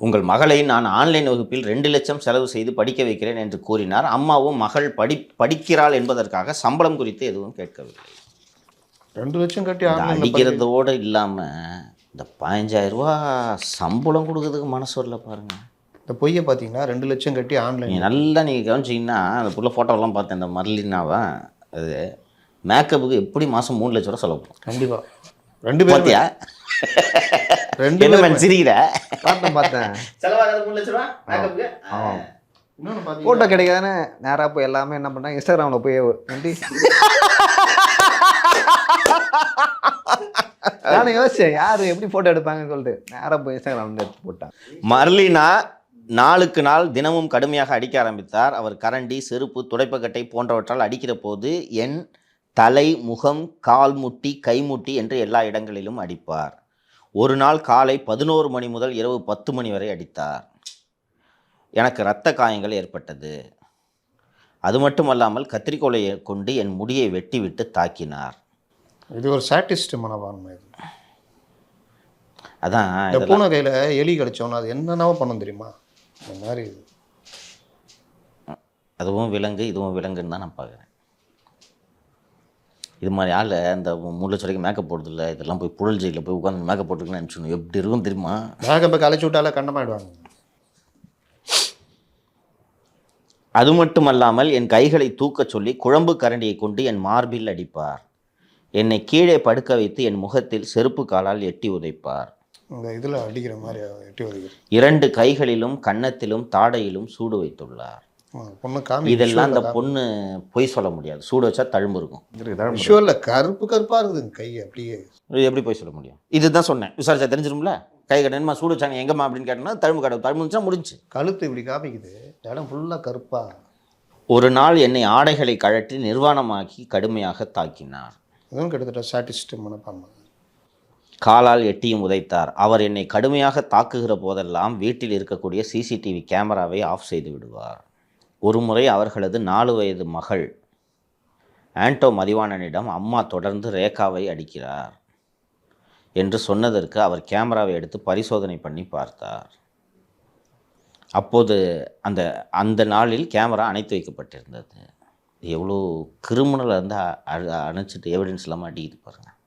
உங்கள் மகளை நான் ஆன்லைன் வகுப்பில் 2 லட்சம் செலவு செய்து படிக்க வைக்கிறேன் என்று கூறினார். அம்மாவும் மகள் படிக்கிறாள் என்பதற்காக சம்பளம் குறித்து எதுவும் கேட்கவில்லை. 2 லட்சம் கட்டி அடிக்கிறதோடு இல்லாமல் இந்த 15,000 ரூபா சம்பளம் கொடுக்கறதுக்கு மனசு வரல பாருங்க. இந்த பொய்யை பார்த்தீங்கன்னா 2 லட்சம் கட்டி ஆன்லைன். நல்லா நீங்கள் கவனிச்சிங்கன்னா, அந்த புள்ள ஃபோட்டோலாம் பார்த்தேன், இந்த மர்லினாவை, அது மேக்கப்புக்கு எப்படி மாதம் 3 லட்ச ரூபா செலவு பண்ணும். கண்டிப்பாக 2 பேர் பார்த்தியா? 2 பேர் சிரிக்கிற பார்த்தேன் செலவாகாத 3 லட்ச ரூபா மேக்கப்புக்கு. இன்னொன்று பார்த்தீங்கன்னா ஃபோட்டோ கிடைக்காதானே நேராக போய் எல்லாமே என்ன பண்ணாங்க, இன்ஸ்டாகிராமில் போய் நன்றி நானும் யோசிச்சேன் யார் எப்படி ஃபோட்டோ எடுப்பாங்கன்னு சொல்லிட்டு நேராக போய் இன்ஸ்டாகிராமில் எடுத்து போட்டான். மர்லினா நாளுக்கு நாள் தினமும் கடுமையாக அடிக்க ஆரம்பித்தார். அவர் கரண்டி, செருப்பு, துடைப்பக்கட்டை போன்றவற்றால் அடிக்கிற போது என் தலை, முகம், கால் முட்டி, கைமுட்டி என்று எல்லா இடங்களிலும் அடிப்பார். ஒரு நாள் காலை 11 மணி முதல் இரவு 10 மணி வரை அடித்தார். எனக்கு இரத்த காயங்கள் ஏற்பட்டது. அது மட்டுமல்லாமல் கத்திரிக்கோலை கொண்டு என் முடியை வெட்டிவிட்டு தாக்கினார். இது ஒரு சாட்டிஸ்ட் மனப்பான்மை. அதான் இந்த பூனை கையில் எலி கடிச்சோன்னா அது என்னென்னவோ பண்ணணும் தெரியுமா? இந்த மாதிரி அதுவும் விலங்கு, இதுவும் விலங்குன்னு தான் நான் பார்க்குறேன். இது மாதிரி ஆள் இந்த 3 லட்சம் வரைக்கும் மேக்கப் போடுறதில்ல, இதெல்லாம் போய் புழல் ஜெயிலில் போய் உட்காந்து மேக்கப் போட்டுருக்குன்னு நினச்சிக்கணும். எப்படி இருக்கும் தெரியுமா? மேக்கப்பை கலைச்சி விட்டால கண்டமாயிடுவாங்க. அது மட்டுமல்லாமல் என் கைகளை தூக்கச் சொல்லி குழம்பு கரண்டியை கொண்டு என் மார்பில் அடிப்பார். என்னை கீழே படுக்க வைத்து என் முகத்தில் செருப்பு காலால் எட்டி உதைப்பார். இந்த இதில் அடிக்கிற மாதிரி எட்டி உதைக்கிறார். 2 கைகளிலும் கன்னத்திலும் தாடையிலும் சூடு வைத்துள்ளார். பொண்ணு காமி. இதெல்லாம் அந்த பொண்ணு பொய் சொல்ல முடியாது, சூடு வச்சா தழும்பு இருக்கும். விஷுவலில் கருப்பு கருப்பாக இருக்குதுங்க கை. அப்படியே எப்படி போய் சொல்ல முடியும்? இதுதான் சொன்னேன், விசாரிச்சா தெரிஞ்சிரும்ல. கை கட்டணுமா சூடு வச்சாங்க எங்கம்மா அப்படின்னு கேட்டோம்னா தழும்பு கடை தழும்புச்சா முடிஞ்சு. கழுத்து இப்படி காமிக்குது, இடம் ஃபுல்லாக கருப்பா. ஒரு நாள் என்னை ஆடைகளை கழற்றி நிர்வாணமாக்கி கடுமையாக தாக்கினார். அதுவும் கிட்டத்தட்ட சாட்டிஸ்ட் மனப்பான்மை. காலால் எட்டியும் உதைத்தார். அவர் என்னை கடுமையாக தாக்குகிற போதெல்லாம் வீட்டில் இருக்கக்கூடிய சிசிடிவி கேமராவை ஆஃப் செய்து விடுவார். ஒருமுறை அவர்களது 4 வயது மகள் ஆண்டோ மதிவாணனிடம் அம்மா தொடர்ந்து ரேகாவை அடிக்கிறார் என்று சொன்னதற்கு அவர் கேமராவை எடுத்து பரிசோதனை பண்ணி பார்த்தார். அப்போது அந்த நாளில் கேமரா அணைத்து வைக்கப்பட்டிருந்தது. எவ்வளோ கிரிமினல் இருந்தால் அணைச்சிட்டு எவிடன்ஸ் இல்லாமல் அடிக்கிது பாருங்கள்.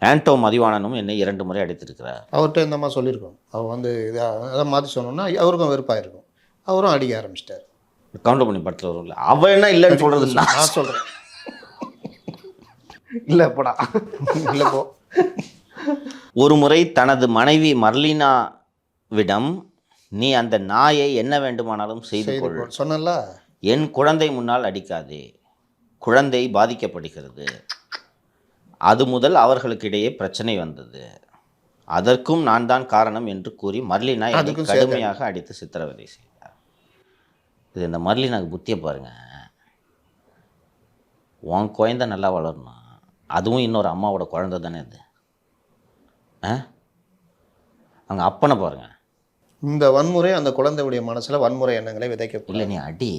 ஆண்டோ மதிவாணனும் என்னை 2 முறை அடித்திருக்கிறார். அவர்கிட்ட இந்த மாதிரி சொல்லியிருக்கோம். அவர் வந்து அதை மாற்றி சொன்னோன்னா அவருக்கும் வெறுப்பாக இருக்கும். அவரும் அடிக்க ஆரம்பிச்சிட்டார். கவுண்டர் பண்ணி படத்தில் வரும்ல, அவன் என்ன இல்லைன்னு சொல்கிறது. நான் சொல்கிறேன் இல்லை போடா இல்லை போ. ஒரு முறை தனது மனைவி மர்லினாவிடம், நீ அந்த நாயை என்ன வேண்டுமானாலும் செய்து கொள், சொன்னல, என் குழந்தை முன்னால் அடிக்காதே, குழந்தை பாதிக்கப்படுகிறது. அது முதல் அவர்களுக்கு இடையே பிரச்சனை வந்தது. அதற்கும் நான் தான் காரணம் என்று கூறி மர்லினா என்னை கடுமையாக அடித்து சித்திரவதை செய்தார். இது இந்த மர்லினாக்கு புத்தியை பாருங்க. உன் குழந்தை நல்லா வளரணும், அதுவும் இன்னொரு அம்மாவோட குழந்தை தானே அது. அவங்க அப்பனை பாருங்க. இந்த வன்முறை அந்த குழந்தையுடைய மனசில் வன்முறை எண்ணங்களை விதைக்க. இல்லை, நீ அடி,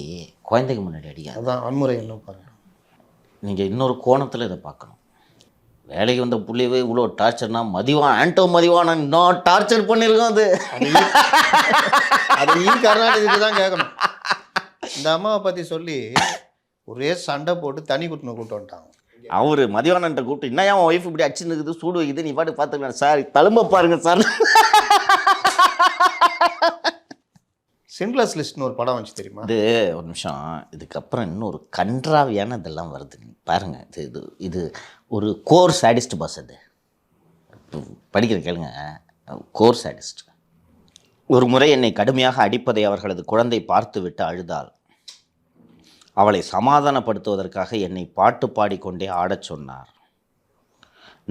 குழந்தைக்கு முன்னாடி அடிக்காது. அதான் வன்முறை எண்ணம் பாருங்க. நீங்கள் இன்னொரு கோணத்தில் இதை பார்க்கணும். வேலைக்கு வந்த புள்ளியவே இவ்வளோ டார்ச்சர்னா ஆண்டோ மதிவானன் இன்னும் டார்ச்சர் பண்ணியிருக்கோம். அது கருணாநிதிக்கு தான் கேட்கணும். இந்த அம்மாவை பற்றி சொல்லி ஒரே சண்டை போட்டு தனி கூட்டு வந்துட்டாங்க. அவர் மதிவானன்ட்ட கூப்பிட்டு என்ன என் ஒய்ஃப் இப்படி அடிச்சு நிற்குது, சூடு வைக்குது, நீ பாட்டு பார்த்துக்கலாம் சார், தழும்ப பாருங்க சார். சிண்ட்லர்ஸ் லிஸ்ட்னு ஒரு படம் வந்துச்சு தெரியுமா? இது ஒரு நிமிஷம், இதுக்கப்புறம் இன்னொரு கன்றாவியான இதெல்லாம் வருது பாருங்க. இது ஒரு கோர் சாடிஸ்ட் பாஸ். அது படிக்கிற கேளுங்க, கோர் சாடிஸ்ட். ஒரு முறை என்னை கடுமையாக அடிப்பதை அவர்களது குழந்தை பார்த்துவிட்டு அழுதாள். அவளை சமாதானப்படுத்துவதற்காக என்னை பாட்டு பாடிக்கொண்டே ஆடச் சொன்னார்.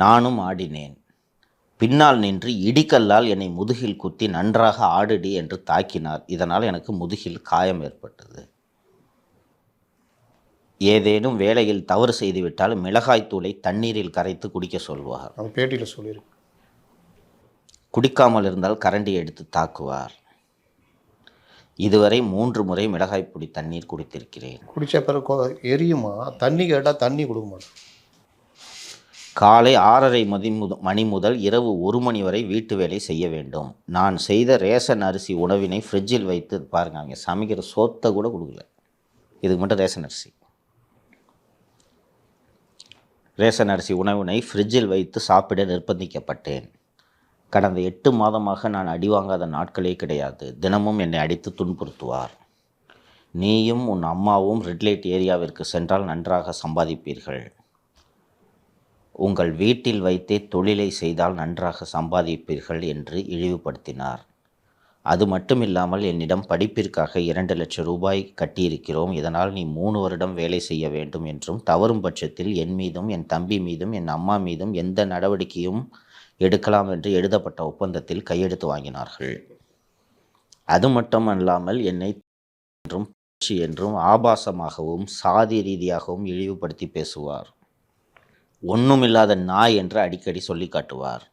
நானும் ஆடினேன். பின்னால் நின்று இடிக்கல்லால் என்னை முதுகில் குத்தி நன்றாக ஆடுடி என்று தாக்கினார். இதனால் எனக்கு முதுகில் காயம் ஏற்பட்டது. ஏதேனும் வேளையில் தவறு செய்துவிட்டால் மிளகாய்த்தூளை தண்ணீரில் கரைத்து குடிக்க சொல்வார். அவன் பேட்டியில் சொல்லியிருக்கு. குடிக்காமல் இருந்தால் கரண்டியை எடுத்து தாக்குவார். இதுவரை 3 முறை மிளகாய் பொடி தண்ணீர் குடித்திருக்கிறேன். குடித்த பிறகு எரியுமா? தண்ணி கேட்டால் தண்ணி கொடுக்க மாட்டேன். காலை 6:30 மணி முதல் இரவு 1 மணி வரை வீட்டு வேலை செய்ய வேண்டும். நான் செய்த ரேஷன் அரிசி உணவினை ஃப்ரிட்ஜில் வைத்து பாருங்க, அவங்க சமைக்கிற சோத்தை கூட கொடுக்கல. இதுக்கு மட்டும் ரேஷன் அரிசி உணவினை ஃப்ரிட்ஜில் வைத்து சாப்பிட நிர்பந்திக்கப்பட்டேன். கடந்த 8 மாதமாக நான் அடி வாங்காத நாட்களே கிடையாது. தினமும் என்னை அடித்து துன்புறுத்துவார். நீயும் உன் அம்மாவும் ரெட் லைட் ஏரியாவிற்கு சென்றால் நன்றாக சம்பாதிப்பீர்கள். உங்கள் வீட்டில் வைத்தே தொழிலை செய்தால் நன்றாக சம்பாதிப்பீர்கள் என்று இழிவுபடுத்தினார். அது மட்டுமில்லாமல் என்னிடம் படிப்பிற்காக 2 லட்சம் ரூபாய் கட்டியிருக்கிறோம், இதனால் நீ 3 வருடம் வேலை செய்ய வேண்டும் என்றும், தவறும் பட்சத்தில் என் மீதும் என் தம்பி மீதும் என் அம்மா மீதும் எந்த நடவடிக்கையும் எடுக்கலாம் என்று எழுதப்பட்ட ஒப்பந்தத்தில் கையெழுத்து வாங்கினார்கள். அது மட்டுமல்லாமல் என்னை என்றும் ஆபாசமாகவும் சாதி ரீதியாகவும் இழிவுபடுத்தி பேசுவார். ஒன்றுமில்லாத நாய் என்று அடிக்கடி சொல்லி காட்டுவார்.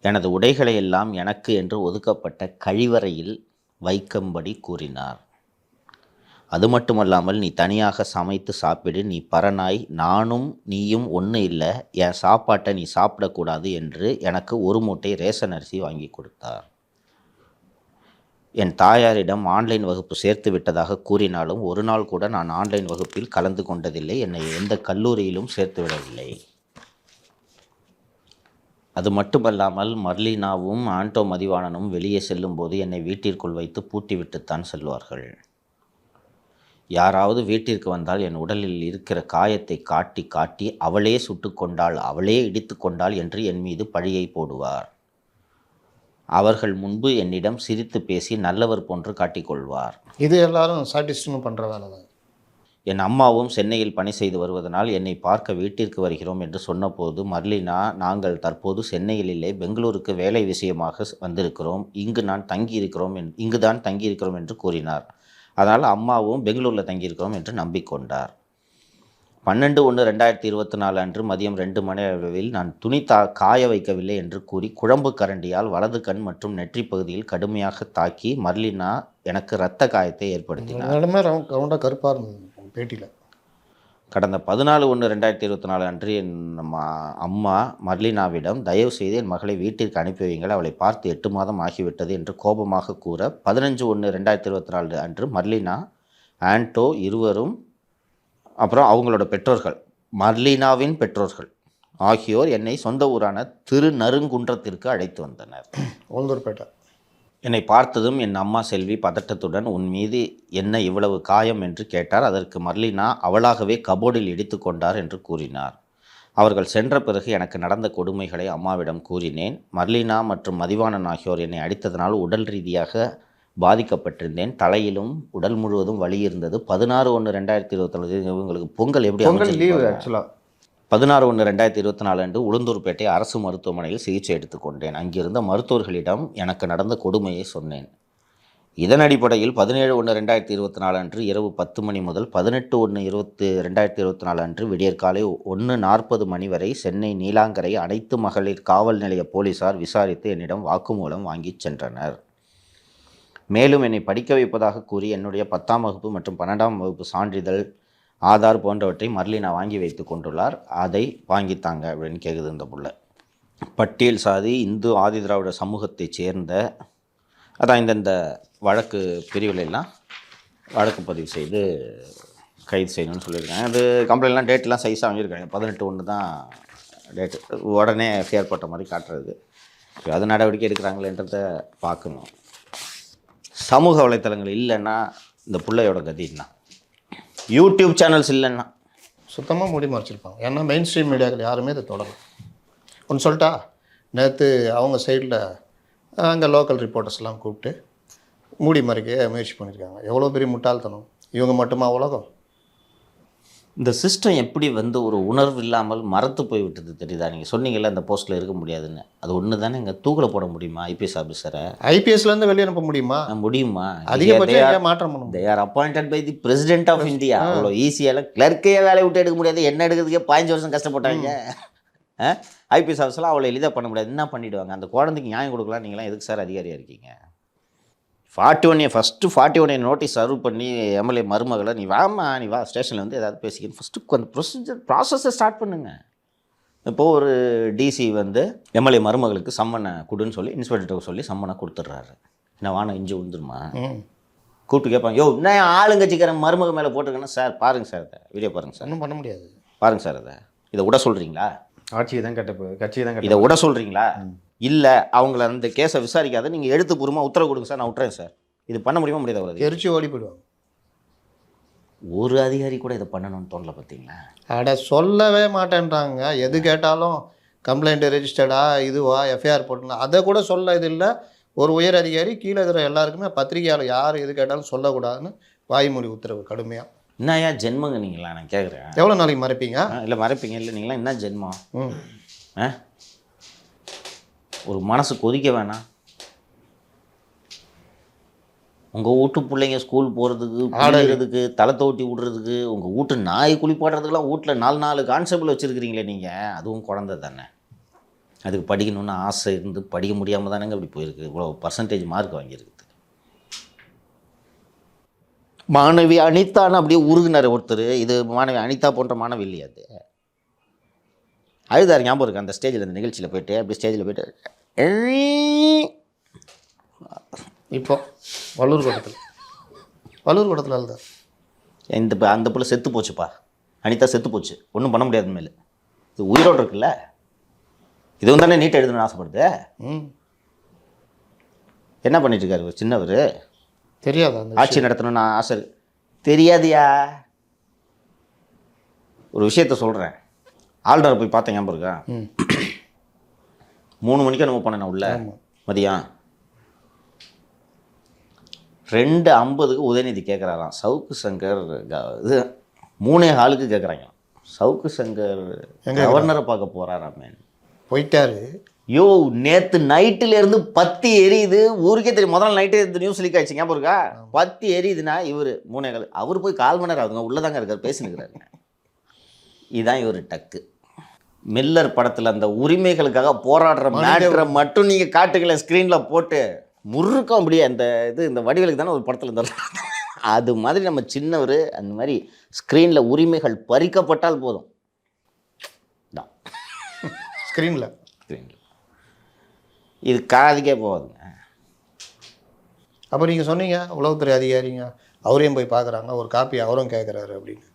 எனது உடைகளை எல்லாம் எனக்கு என்று ஒதுக்கப்பட்ட கழிவறையில் வைக்கும்படி கூறினார். அது மட்டுமல்லாமல் நீ தனியாக சமைத்து சாப்பிடு, நீ பரநாய், நானும் நீயும் ஒன்று இல்லை, என் சாப்பாட்டை நீ சாப்பிடக்கூடாது என்று எனக்கு 1 மூட்டை ரேஷன் அரிசி வாங்கி கொடுத்தார். என் தாயாரிடம் ஆன்லைன் வகுப்பு சேர்த்து விட்டதாக கூறினாலும் ஒரு நாள் கூட நான் ஆன்லைன் வகுப்பில் கலந்து கொண்டதில்லை. என்னை எந்த கல்லூரியிலும் சேர்த்து விடவில்லை. அது மட்டுமல்லாமல் மர்லினாவும் ஆண்டோ மதிவாணனும் வெளியே செல்லும்போது என்னை வீட்டிற்குள் வைத்து பூட்டிவிட்டுத்தான் செல்வார்கள். யாராவது வீட்டிற்கு வந்தால் என் உடலில் இருக்கிற காயத்தை காட்டி காட்டி அவளே சுட்டு கொண்டாள், அவளே இடித்து கொண்டாள் என்று என் மீது பழியை போடுவார். அவர்கள் முன்பு என்னிடம் சிரித்து பேசி நல்லவர் போன்று காட்டிக்கொள்வார். இது எல்லாரும் சாட்டிஸ்ட்னு பண்ணுற வேலை தான். என் அம்மாவும் சென்னையில் பணி செய்து வருவதனால் என்னை பார்க்க வீட்டிற்கு வருகிறோம் என்று சொன்னபோது மர்லினா, நாங்கள் தற்போது சென்னையில் இல்லை, பெங்களூருக்கு வேலை விஷயமாக வந்திருக்கிறோம், இங்குதான் தங்கியிருக்கிறோம் என்று கூறினார். அதனால் அம்மாவும் பெங்களூரில் தங்கியிருக்கிறோம் என்று நம்பிக்கொண்டார். 12/1/2024 அன்று மதியம் 2 மணி அளவில் நான் துணி காய வைக்கவில்லை என்று கூறி குழம்பு கரண்டியால் வலது கண் மற்றும் நெற்றி பகுதியில் கடுமையாக தாக்கி மர்லினா எனக்கு இரத்த காயத்தை ஏற்படுத்தினார். கருப்பாக இருந்தது பேட்டியில். கடந்த 14/1/2024 அன்று என் அம்மா மர்லினாவிடம் தயவு செய்து என் மகளை வீட்டிற்கு அனுப்பி வையுங்கள், அவளை பார்த்து 8 மாதம் ஆகிவிட்டது என்று கோபமாக கூற 15/1/2024 அன்று மர்லினா, ஆண்டோ இருவரும் அப்புறம் அவங்களோட பெற்றோர்கள், மர்லினாவின் பெற்றோர்கள் ஆகியோர் என்னை சொந்த ஊரான திருநறுங்குன்றத்திற்கு அழைத்து வந்தனர். ஓந்தூர்பேட்டை. என்னை பார்த்ததும் என் அம்மா செல்வி பதட்டத்துடன் உன் மீது என்ன இவ்வளவு காயம் என்று கேட்டார். அதற்கு மர்லினா அவளாகவே கபோர்டில் இடித்து கொண்டார் என்று கூறினார். அவர்கள் சென்ற பிறகு எனக்கு நடந்த கொடுமைகளை அம்மாவிடம் கூறினேன். மர்லினா மற்றும் மதிவாணன் ஆகியோர் என்னை அடித்ததனால் உடல் ரீதியாக பாதிக்கப்பட்டிருந்தேன். தலையிலும் உடல் முழுவதும் வலி இருந்தது. 16/1/2024 இவங்களுக்கு பொங்கல் லீவு ஆக்சுவலாக 16/1/2024 அன்று உளுந்தூர்பேட்டை அரசு மருத்துவமனையில் சிகிச்சை எடுத்துக்கொண்டேன். அங்கிருந்த மருத்துவர்களிடம் எனக்கு நடந்த கொடுமையை சொன்னேன். இதன் அடிப்படையில் 17/1/2024 அன்று இரவு 10 மணி முதல் 18/1/2024 அன்று விடியற்காலை 1:40 மணி வரை சென்னை நீலாங்கரை அனைத்து மகளிர் காவல் நிலைய போலீசார் விசாரித்து என்னிடம் வாக்குமூலம் வாங்கி சென்றனர். மேலும் என்னை படிக்க வைப்பதாக கூறி என்னுடைய 10ஆம் வகுப்பு மற்றும் 12ஆம் வகுப்பு சான்றிதழ் ஆதார் போன்றவற்றை மர்லினா வாங்கி வைத்து கொண்டுள்ளார், அதை வாங்கித்தாங்க அப்படின்னு கேட்குது இந்த புள்ள. பட்டியல் சாதி இந்து ஆதி திராவிட சமூகத்தைச் சேர்ந்த அதான் இந்தந்த வழக்கு பிரிவுகளெல்லாம் வழக்கு பதிவு செய்து கைது செய்யணும்னு சொல்லியிருக்காங்க. அது கம்ப்ளைண்ட்லாம் டேட்லாம் சைஸாக வாங்கியிருக்காங்க. 18/1 தான் டேட்டு. உடனே எஃப்ஐஆர் போட்ட மாதிரி காட்டுறது. அது நடவடிக்கை எடுக்கிறாங்களேன்றதை பார்க்கணும். சமூக வலைத்தளங்கள் இல்லைன்னா இந்த பிள்ளையோட கதின்னா, யூடியூப் சேனல்ஸ் இல்லைன்னா சுத்தமாக மூடி மறைச்சிருப்பாங்க. ஏன்னா மெயின் ஸ்ட்ரீம் மீடியாக்கள் யாருமே இதை தொடரும். ஒன்று சொல்லிட்டா, நேற்று அவங்க சைடில் அங்கே லோக்கல் ரிப்போர்ட்டர்ஸ்லாம் கூப்பிட்டு மூடி மறைக்க முயற்சி பண்ணியிருக்காங்க. எவ்வளோ பெரிய முட்டாள்தனம்! இவங்க மட்டுமா உலகம்? இந்த சிஸ்டம் எப்படி வந்து ஒரு உணர்வு இல்லாமல் மறத்து போய் விட்டது தெரியுதா? நீங்கள் சொன்னீங்கல்ல அந்த போஸ்ட்டில் இருக்க முடியாதுன்னு, அது ஒன்று தானே. இங்கே தூக்கில் போட முடியுமா ஐபிஎஸ் ஆஃபீஸரை? ஐபிஎஸ்லேருந்து வெளியே அனுப்ப முடியுமா? முடியுமா? அதிகபட்சம் மாற்றம் பண்ண முடியும். They are appointed by the president of India. அவ்வளோ ஈஸியாக கிளர்க்கையே வேலையை விட்டு எடுக்க முடியாது. என்ன எடுக்கிறதுக்கே 15 வருஷம் கஷ்டப்பட்டாங்க. ஐபிஎஸ் ஆஃபீஸெலாம் அவ்வளோ எளிதாக பண்ண முடியாது. என்ன பண்ணிவிடுவாங்க? அந்த குழந்தைக்கு நியாயம் கொடுக்கலாம். நீங்களாம் எதுக்கு சார் அதிகாரியாக இருக்கீங்க? 41 நோட்டீஸ் சர்வ் பண்ணி எம்எல்ஏ மருமகளை நீ வா ஸ்டேஷனில் வந்து ஏதாவது பேசிக்கணும். ஃபஸ்ட்டு அந்த ப்ராசஸை ஸ்டார்ட் பண்ணுங்க. இப்போது ஒரு டிசி வந்து எம்எல்ஏ மருமகளுக்கு சம்மனை கொடுன்னு சொல்லி இன்ஸ்பெக்டர்கிட்ட சொல்லி சம்மனை கொடுத்துட்றாரு. என்ன வானம் இஞ்சி விழுந்துருமா? கூப்பிட்டு கேட்பாங்க, யோ என்ன ஆளுங்கட்சிக்காரன் மருமக மேலே போட்டிருக்கேன்னா, சார் பாருங்கள் சார், அதை வீடியோ பாருங்கள் சார். ஒன்றும் பண்ண முடியாது. பாருங்கள் சார், இதை விட சொல்கிறீங்களா? ஆட்சியை தான் கட்சியை தான் இதை விட சொல்கிறீங்களா? இல்லை அவங்கள அந்த கேஸை விசாரிக்காத நீங்கள் எழுத்துப்பூர்வமாக உத்தரவு கொடுங்க சார், நான் விட்டுறேன் சார். இது பண்ண முடியுமா? முடியாது. அவ்வளோ எரிச்சு ஓடி போயிடுவாங்க. ஒரு அதிகாரி கூட இதை பண்ணணும்னு தோணல பார்த்தீங்களா? சொல்லவே மாட்டேன்றாங்க. எது கேட்டாலும் கம்ப்ளைண்ட் ரெஜிஸ்டர்டா, இதுவா, எஃப்ஐஆர் போட்டுனா, அதை கூட சொல்ல இது இல்லை. ஒரு உயர் அதிகாரி கீழே இருக்கிற எல்லாருக்குமே பத்திரிகையாளர் யார் எது கேட்டாலும் சொல்லக்கூடாதுன்னு வாய்மொழி உத்தரவு கடுமையாக. என்னையா ஜென்மங்க நீங்களா? நான் கேட்குறேன். எவ்வளோ நாளைக்கு மறைப்பீங்க? இல்லை மறைப்பீங்க இல்லை, நீங்களாம் என்ன ஜென்மம்? ஒரு மனசு கொதிக்க வேணாம்? உங்கள் வீட்டு பிள்ளைங்க ஸ்கூல் போகிறதுக்கு, ஆடுறதுக்கு, தலை தோட்டி விடுறதுக்கு, உங்கள் வீட்டு நாய் குளிப்பாடுறதுக்கெலாம் வீட்டில் 4 கான்ஸ்டபிள் வச்சுருக்கிறீங்களே நீங்கள். அதுவும் குழந்தை தானே. அதுக்கு படிக்கணும்னு ஆசை இருந்து படிக்க முடியாமல் தானேங்க அப்படி போயிருக்கு. இவ்வளோ % மார்க் வாங்கியிருக்குது. மாணவி அனிதான்னு அப்படியே உருகுனார் ஒருத்தர். இது மாணவி அனிதா போன்ற மாணவி இல்லையா? அது அழுதார், ஞாபகம் இருக்குது. அந்த ஸ்டேஜில், அந்த நிகழ்ச்சியில் போய்ட்டு அப்படி ஸ்டேஜில் போய்ட்டு இப்போ வள்ளூர் கூடத்தில் அழுதார். அந்த பிள்ளை செத்து போச்சுப்பா. அனிதா செத்து போச்சு. ஒன்றும் பண்ண முடியாது. மேலே இது உயிரோடு இருக்குல்ல. இதுவும் தானே நீட் எழுதணும்னு ஆசைப்படுது. என்ன பண்ணிட்டு இருக்காரு சின்னவர்? தெரியாதா? ஆட்சி நடத்தணும்னு ஆசை தெரியாதியா? ஒரு விஷயத்த சொல்கிறேன். ஆல்டரை போய் பார்த்தேன், ஞாபகம் இருக்கா? 3 மணிக்கு நம்ம போனேன் உள்ள மதியம். 2:50 உதயநிதி கேட்குறாராம். சவுக்கு சங்கர் இது 3:15 கேட்குறாங்க. சவுக்கு சங்கர் கவர்னரை பார்க்க போகிறாராமே. போயிட்டாரு. யோ நேற்று நைட்டுலேருந்து பத்தி எரியுது. ஊருக்கே தெரியும். முதல் நைட்டு இந்த நியூஸ் லீக் ஆயிடுச்சு, ஞாபகம் இருக்கா? பத்தி எரியுதுன்னா இவர் 3:15. அவர் போய் 1/4 மணி நேரம் ஆகுதுங்க. உள்ளதாங்க இருக்கார், பேசினுக்கிறாருங்க. இதுதான் இவர் டக்கு. மில்லர் படத்தில் அந்த உரிமைகளுக்காக போராடுற மேட்டரை மட்டும் நீங்கள் காட்டுகளை ஸ்க்ரீனில் போட்டு முறுக்கம் அப்படியே அந்த இந்த வடிவேலுக்கு தானே ஒரு படத்தில் இருந்தார். அது மாதிரி நம்ம சின்னவர் அந்த மாதிரி ஸ்க்ரீனில் உரிமைகள் பறிக்கப்பட்டால் போதும் தான். ஸ்க்ரீனில் இது காதுக்கே போகாதுங்க. அப்போ நீங்கள் சொன்னீங்க உளவுத்துறை அதிகாரிங்க அவரையும் போய் பார்க்குறாங்க, ஒரு காப்பி அவரும் கேட்குறாரு அப்படின்னு.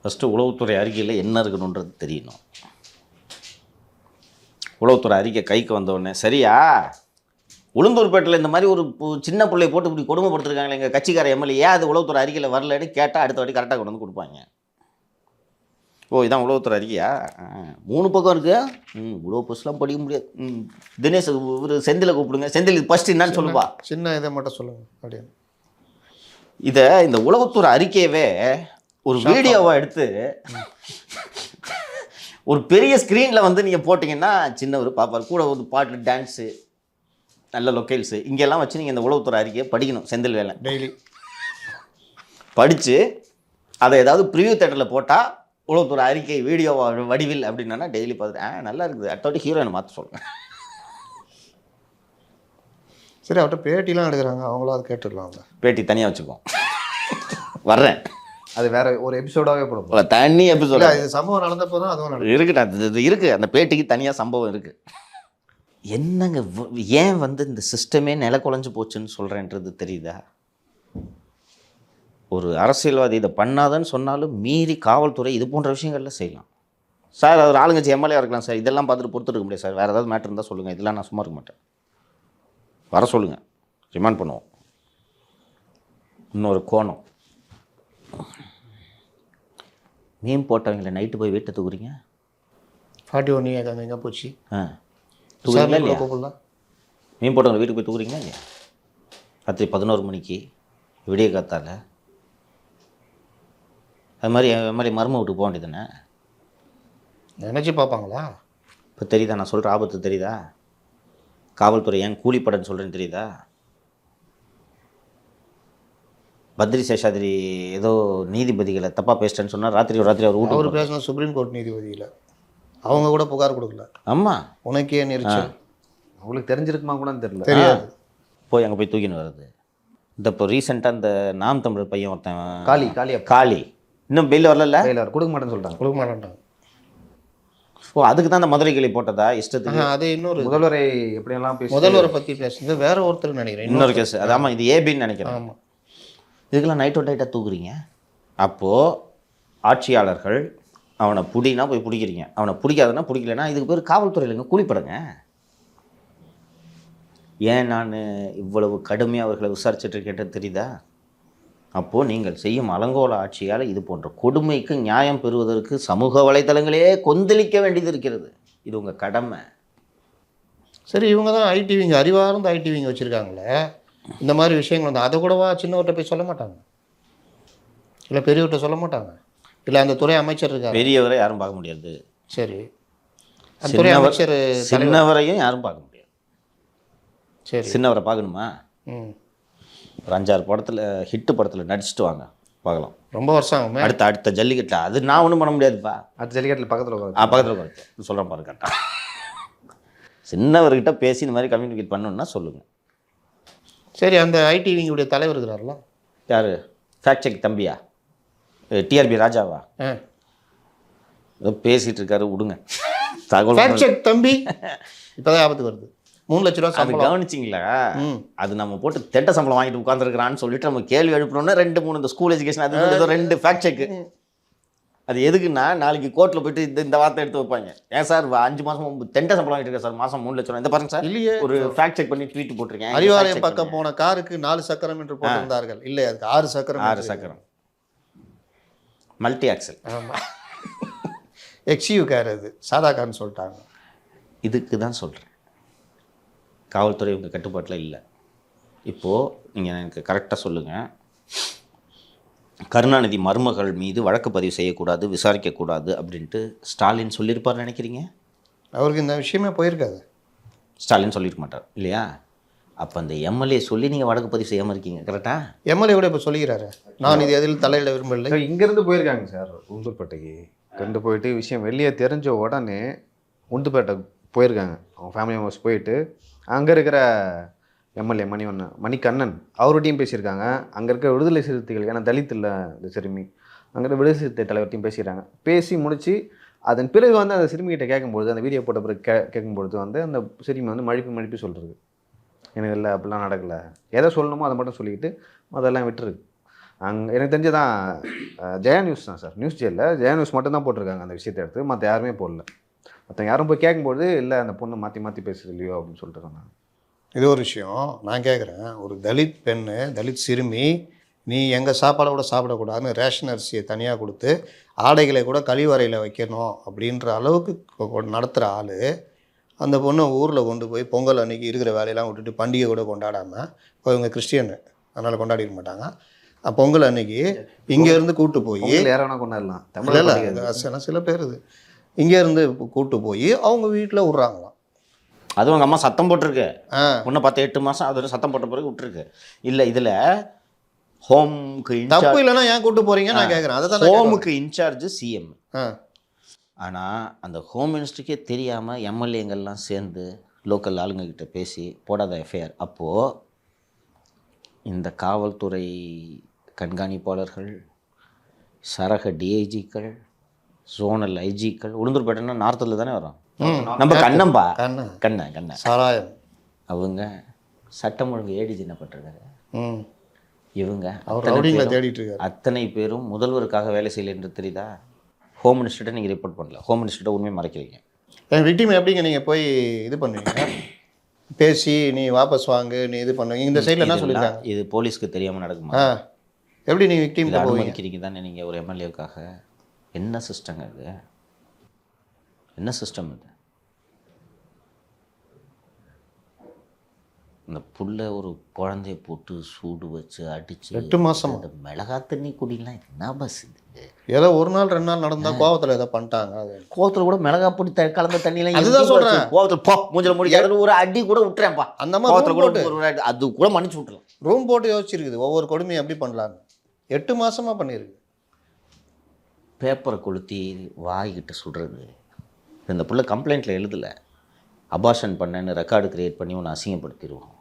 ஃபஸ்ட்டு உளவுத்துறை அறிக்கையில் என்ன இருக்கணுன்றது தெரியணும். உளவுத்துறை அறிக்கை கைக்கு வந்தோடனே சரியா உளுந்தூர்பேட்டில் இந்த மாதிரி ஒரு சின்ன பிள்ளையை போட்டு இப்படி கொடுமைப்படுத்திருக்காங்களே எங்கள் கட்சிக்கார எம்எல்ஏ, ஏன் அது உளவுத்துறை அறிக்கையில் வரலன்னு கேட்டால் அடுத்த வாட்டி கரெக்டாக கொண்டு வந்து கொடுப்பாங்க. ஓ இதான் உளவுத்துறை அறிக்கையா? 3 பக்கம் இருக்குது. உளவு பஸ்லாம் படிக்க முடியாது. தினேஷ் ஒரு செந்திலை கூப்பிடுங்க. செந்தில் ஃபஸ்ட்டு என்னன்னு சொல்லுவா. சின்ன இதை மட்டும் சொல்லுங்கள் அப்படின்னு. இதை இந்த உளவுத்துறை அறிக்கையவே ஒரு வீடியோவாக எடுத்து ஒரு பெரிய ஸ்க்ரீனில் வந்து நீங்கள் போட்டிங்கன்னா சின்னவர் பார்ப்பார். கூட ஒரு பாட்டு, டான்ஸு, நல்ல லொக்கேல்ஸு இங்கெல்லாம் வச்சு நீங்கள் இந்த உளவுத்துறை அறிக்கையை படிக்கணும். செந்தில் வேலை டெய்லி படித்து அதை ஏதாவது ப்ரிவியூ தேட்டரில் போட்டால் உளவுத்துறை அறிக்கை வீடியோ வடிவில் அப்படின்னா டெய்லி பார்த்துட்டு நல்லா இருக்குது. அடுத்த வாட்டி ஹீரோயினை மாற்ற சொல்லுங்கள். சரி, அவர்கிட்ட பேட்டிலாம் எடுக்கிறாங்க, அவங்களும் அதை கேட்டுடலாம். பேட்டி தனியாக வச்சுக்குவோம். வர்றேன். அது வேற ஒரு எபிசோடாவே போடும். தனி எபிசோட் இல்லை இது சம்பவம் நடந்தப்போ தான் அதுவும் நடக்கும். இருக்குடா, இது இருக்குது, அந்த பேட்டிக்கு தனியாக சம்பவம் இருக்குது. என்னங்க ஏன் வந்து இந்த சிஸ்டமே நில குலைஞ்சு போச்சுன்னு சொல்கிறேன்றது தெரியுதா? ஒரு அரசியல்வாதி இதை பண்ணாதன்னு சொன்னாலும் மீறி காவல்துறை இது போன்ற விஷயங்கள்ல செய்யலாம். சார் அவர் ஆளுங்கட்சி எம்எல்ஏ இருக்கலாம் சார், இதெல்லாம் பார்த்துட்டு பொறுத்துருக்க முடியாது சார், வேறு ஏதாவது மேட்ரு இருந்தால் சொல்லுங்கள், இதெல்லாம் நான் சும்மா இருக்க மாட்டேன், வர சொல்லுங்கள், ரிமாண்ட் பண்ணுவோம். இன்னொரு கோணம், மீன் போட்டவங்களை நைட்டு போய் வீட்டை தூக்குறீங்க. 41 அங்கே எங்கே போச்சு? தூக்குறீங்களா இல்லையா? கூப்பிடலாம். மீன் போட்டவங்களை வீட்டுக்கு போய் தூக்குறீங்களா இல்லையா? ராத்திரி 11 மணிக்கு விடிய காத்தால. அது மாதிரி மர்ம வீட்டுக்கு போக வேண்டியதுதானே? நினச்சி பார்ப்பாங்களா? இப்போ தெரியுதா நான் சொல்கிற ஆபத்து தெரியுதா? காவல்துறை ஏன் கூலிப்படன்னு சொல்கிறேன்னு தெரியுதா? பத்ரி சேஷாதிரி ஏதோ நீதிபதிகளை தப்பாக பேசிட்டேன்னு சொன்னால் ராத்திரி அவர் அவர் பேசின சுப்ரீம் கோர்ட் நீதிபதியில் அவங்க கூட புகார் கொடுக்கல. ஆமாம், உனக்கே நெரிச்சல். அவங்களுக்கு தெரிஞ்சிருக்குமா கூட தெரியல. தெரியாது. போய் அங்கே போய் தூக்கின்னு வருது. இந்த இப்போ ரீசெண்டாக இந்த நாம் தமிழர் பையன் ஒருத்தன் காளி இன்னும் பெயில் வரல, கொடுக்க மாட்டேன்னு சொல்லிட்டாங்க. கொடுக்க மாட்டேன்ட்டாங்க. ஓ, அதுக்கு தான் அந்த மதுரை கிளி போட்டதா இஷ்டத்துக்கு? அது இன்னொரு முதல்வரை எப்படியெல்லாம் பேசி முதல்வரை பற்றி பேசுறது வேற ஒருத்தர் நினைக்கிறேன். இன்னொரு கேஸ் அது. ஆமாம், இது ஏபின்னு நினைக்கிறேன். ஆமாம், இதுக்கெல்லாம் நைட்டாக தூக்குறீங்க. அப்போது ஆட்சியாளர்கள் அவனை பிடினா போய் பிடிக்கிறீங்க, அவனை பிடிக்காதுன்னா பிடிக்கலன்னா இதுக்கு பேர் காவல்துறையிலங்க கூலிப்படங்க. ஏன் நான் இவ்வளவு கடுமையாக அவர்களை விசாரிச்சுட்டு கேட்டது தெரியுதா? அப்போது நீங்கள் செய்யும் அலங்கோல ஆட்சியால் இது போன்ற கொடுமைக்கு நியாயம் பெறுவதற்கு சமூக வலைதளங்களே கொந்தளிக்க வேண்டியது இருக்கிறது. இது உங்கள் கடமை. சரி, இவங்க தான் ஐடிவிங்க, அறிவார்ந்த ஐடிவிங்க வச்சுருக்காங்களே, இந்த மாதிரி விஷயங்கள் வந்து அதை கூடவா சின்னவர்கிட்ட போய் சொல்ல மாட்டாங்க? இல்லை பெரியவர்கிட்ட சொல்ல மாட்டாங்க? இல்லை அந்த துறை அமைச்சர் இருக்காரு, பெரியவரை யாரும் பார்க்க முடியாது. சரி, அந்த துறை அமைச்சர் சின்னவரையும் யாரும் பார்க்க முடியாது. சரி, சின்னவரை பார்க்கணுமா? ம், ஒரு 5-6 படத்தில் ஹிட்டு படத்தில் நடிச்சுட்டு வாங்க, பார்க்கலாம். ரொம்ப வருஷம் ஆகுமே. அடுத்த ஜல்லிக்கட்டில் அது நான் ஒன்றும் பண்ண முடியாதுப்பா. அது ஜல்லிக்கட்டில் பக்கத்தில் பக்கத்தில் சொல்கிறேன் பாரு, கரெக்டாக சின்னவர்கிட்ட பேசி இந்த மாதிரி கம்யூனிகேட் பண்ணணுன்னா சொல்லுங்கள். சரி, அந்த ஐடிவிங்குடைய தலைவர் இருக்கிறார்ல, யார்? ஃபேக்ட் செக் தம்பியா? டிஆர்பி ராஜாவா? ஏதோ பேசிகிட்டு இருக்காரு, விடுங்க. தகவல் ஃபேக்ட் செக் தம்பி இப்போதான் ஆபத்து வருது. 3 லட்ச ரூபா அது சம்பளம். கவனிச்சிங்களா? அது நம்ம போட்டு தெட்ட சம்பளம் வாங்கிட்டு உட்காந்துருக்கிறான்னு சொல்லிட்டு நம்ம கேள்வி எழுப்பணும்னா 2-3 இந்த ஸ்கூல் எஜுகேஷன் அது 2 ஃபேக்ட் செக்கு. அது எதுக்குன்னா நாளைக்கு கோர்ட்டில் போயிட்டு இந்த வார்த்தை எடுத்து வைப்பாங்க. ஏன் சார் 5 மாதம் தெண்ட சம்பளம் வாங்கிட்டு இருக்கேன் சார், மாதம் 3 லட்ச ரூபா. இந்த பாருங்க சார், இல்லையே, ஒரு ஃபேக்ட் செக் பண்ணி ட்வீட் போட்டிருக்கேன். அறிவாலயம் பக்கம் போன காருக்கு 4 சக்கரம் என்று போட்டிருந்தார்கள். இல்லை, அதுக்கு 6 சக்கரம். 6 சக்கரம் மல்டி ஆக்சல். ஆமாம், எக்ஸ்யூ கார், அது சாதா கார்னு சொல்லிட்டாங்க. இதுக்கு தான் சொல்கிறேன், காவல்துறை உங்கள் கட்டுப்பாட்டில் இல்லை. இப்போது நீங்கள் எனக்கு கரெக்டாக சொல்லுங்கள், கருணாநிதி மருமகள் மீது வழக்கு பதிவு செய்யக்கூடாது, விசாரிக்கக்கூடாது அப்படின்ட்டு ஸ்டாலின் சொல்லியிருப்பார் நினைக்கிறீங்க? அவருக்கு இந்த விஷயமே போயிருக்காது. ஸ்டாலின் சொல்லியிருக்க மாட்டார் இல்லையா? அப்போ அந்த எம்எல்ஏ சொல்லி நீங்கள் வழக்கு பதிவு செய்யாமல் இருக்கீங்க, கரெக்டாக? எம்எல்ஏ கூட இப்போ சொல்லிக்கிறாரு, நான் இது எதில் தலையிட விரும்பவில்லை. இங்கேருந்து போயிருக்காங்க சார் உளுந்தூர்பேட்டைக்கு. கொண்டு போயிட்டு விஷயம் வெளியே தெரிஞ்ச உடனே உளுந்தூர்பேட்டை போயிருக்காங்க. அவங்க ஃபேமிலி மெம்பர்ஸ் போயிட்டு அங்கே இருக்கிற எம்எல்ஏ மணிகண்ணன் அவர்கிட்டையும் பேசியிருக்காங்க. அங்கே இருக்கிற விடுதலை சிறுத்தைகள், ஏன்னா தலித் இல்லை இந்த சிறுமி, அங்கே இருக்கிற விடுதலை சிறுத்தை தலைவர்கிட்டையும் பேசிடுறாங்க. பேசி முடித்து அதன் பிறகு வந்து அந்த சிறுமிகிட்ட கேட்கும்பொழுது, அந்த வீடியோ போட்ட பிறகு கேட்கும்பொழுது வந்து அந்த சிறுமி வந்து மழுப்பி சொல்கிறது, எனக்கு இல்லை அப்படிலாம் நடக்கலை, எதை சொல்லணுமோ அதை மட்டும் சொல்லிக்கிட்டு அதெல்லாம் விட்டுருக்கு. எனக்கு தெரிஞ்சதான் ஜெயா நியூஸ் தான் சார், நியூஸ் ஜெயிலில் ஜெயா நியூஸ் மட்டும் தான் போட்டிருக்காங்க அந்த விஷயத்தை எடுத்து, மற்ற யாருமே போடல. மற்றவங்க யாரும் போய் கேட்கும்போது இல்லை அந்த பொண்ணை மாற்றி பேசுறது இல்லையோ அப்படின்னு சொல்லிட்டு சொன்னாங்க. இது ஒரு விஷயம். நான் கேட்குறேன், ஒரு தலித் பெண்ணு, தலித் சிறுமி, நீ எங்கள் சாப்பாடை கூட சாப்பிடக்கூடாதுன்னு ரேஷன் அரிசியை தனியாக கொடுத்து ஆடைகளை கூட கழிவறையில் வைக்கணும் அப்படின்ற அளவுக்கு நடத்துகிற ஆள், அந்த பொண்ணை ஊரில் கொண்டு போய் பொங்கல் அன்றைக்கி இருக்கிற வேலையெல்லாம் விட்டுட்டு பண்டிகை கூட கொண்டாடாமல், இப்போ இவங்க கிறிஸ்டியனு அதனால் கொண்டாடிக்க மாட்டாங்க, பொங்கல் அன்னைக்கு இங்கேருந்து கூப்பிட்டு போய் யாராவது கொண்டாடலாம், தமிழில் சில பேர் இது இங்கேருந்து கூப்பிட்டு போய் அவங்க வீட்டில் விட்றாங்களாம். அதுவும் அவங்க அம்மா சத்தம் போட்டிருக்கு, இன்னும் 10-8 மாதம் அது சத்தம் போட்ட பிறகு விட்டுருக்கு. இல்லை இதில் ஹோமுக்கு தப்பு இல்லைன்னா ஏன் கூப்பிட்டு போகிறீங்க நான் கேட்குறேன். அதை தான் ஹோமுக்கு இன்சார்ஜ் சிஎம். ஆனால் அந்த ஹோம் மினிஸ்டருக்கே தெரியாமல் எம்எல்ஏங்கள்லாம் சேர்ந்து லோக்கல் ஆளுங்கக்கிட்ட பேசி போடாத எஃப்ஐஆர். அப்போது இந்த காவல்துறை கண்காணிப்பாளர்கள், சரக டிஐஜிக்கள், ஜோனல் ஐஜிக்கள். உளுந்தூர்பேட்டைன்னா நார்த்தில் தானே வரும். நம்ம கண்ணம்பா, கண்ணன் சாராயம் அவங்க சட்டம் ஒழுங்கு ஏடிஜி என்ன பண்ணுறாரு. இவங்க தேடிட்டு இருக்காரு. அத்தனை பேரும் முதல்வருக்காக வேலை செய்யலை என்று தெரியுதா? ஹோம் மினிஸ்டர்கிட்ட நீங்கள் ரிப்போர்ட் பண்ணல, ஹோம் மினிஸ்டர்கிட்ட உண்மையை மறைக்கிறீங்க. விக்டிம் எப்படிங்க நீங்கள் போய் இது பண்ணுவீங்க, பேசி நீ வாபஸ் வாங்கு, நீ இது பண்ணுவீங்க. இந்த சைடில் என்ன சொல்லியிருக்காங்க? இது போலீஸ்க்கு தெரியாமல் நடக்குமா? எப்படி நீங்கள் விக்டிம் அனுமதிக்கிறீங்க தானே நீங்கள் ஒரு எம்எல்ஏவுக்காக? என்ன சிஸ்டங்க இது? என்ன சிஸ்டம் இது? இந்த புள்ள ஒரு குழந்தைய போட்டு சூடு வச்சு அடிச்சு 8 மாதம் மிளகா தண்ணி குடிலாம் என்ன பஸ் இது? ஏதோ ஒரு நாள் 2 நாள் நடந்தால் கோவத்தில் ஏதோ பண்ணிட்டாங்க. அது கோவத்தில் கூட மிளகா பொடி கலந்த தண்ணியெல்லாம் அதுதான் சொல்கிறேன். கோவத்தில் போ மூஞ்சில் முடியாது ஒரு அடி கூட விட்டுறேன்ப்பா. அந்த மாதிரி கூட அது கூட மன்னிச்சு விட்டுலாம். ரூம் போட்டு யோசிச்சிருக்குது ஒவ்வொரு கொடுமையும் எப்படி பண்ணலான்னு. 8 மாதமாக பண்ணியிருக்கு. பேப்பரை கொளுத்தி வாய்கிட்ட சுடுறது. இந்த புள்ள கம்ப்ளைண்ட்டில் எழுதலை, அபார்ஷன் பண்ணேன்னு ரெக்கார்டு கிரியேட் பண்ணி ஒன்று அசிங்கப்படுத்திடுவோம்.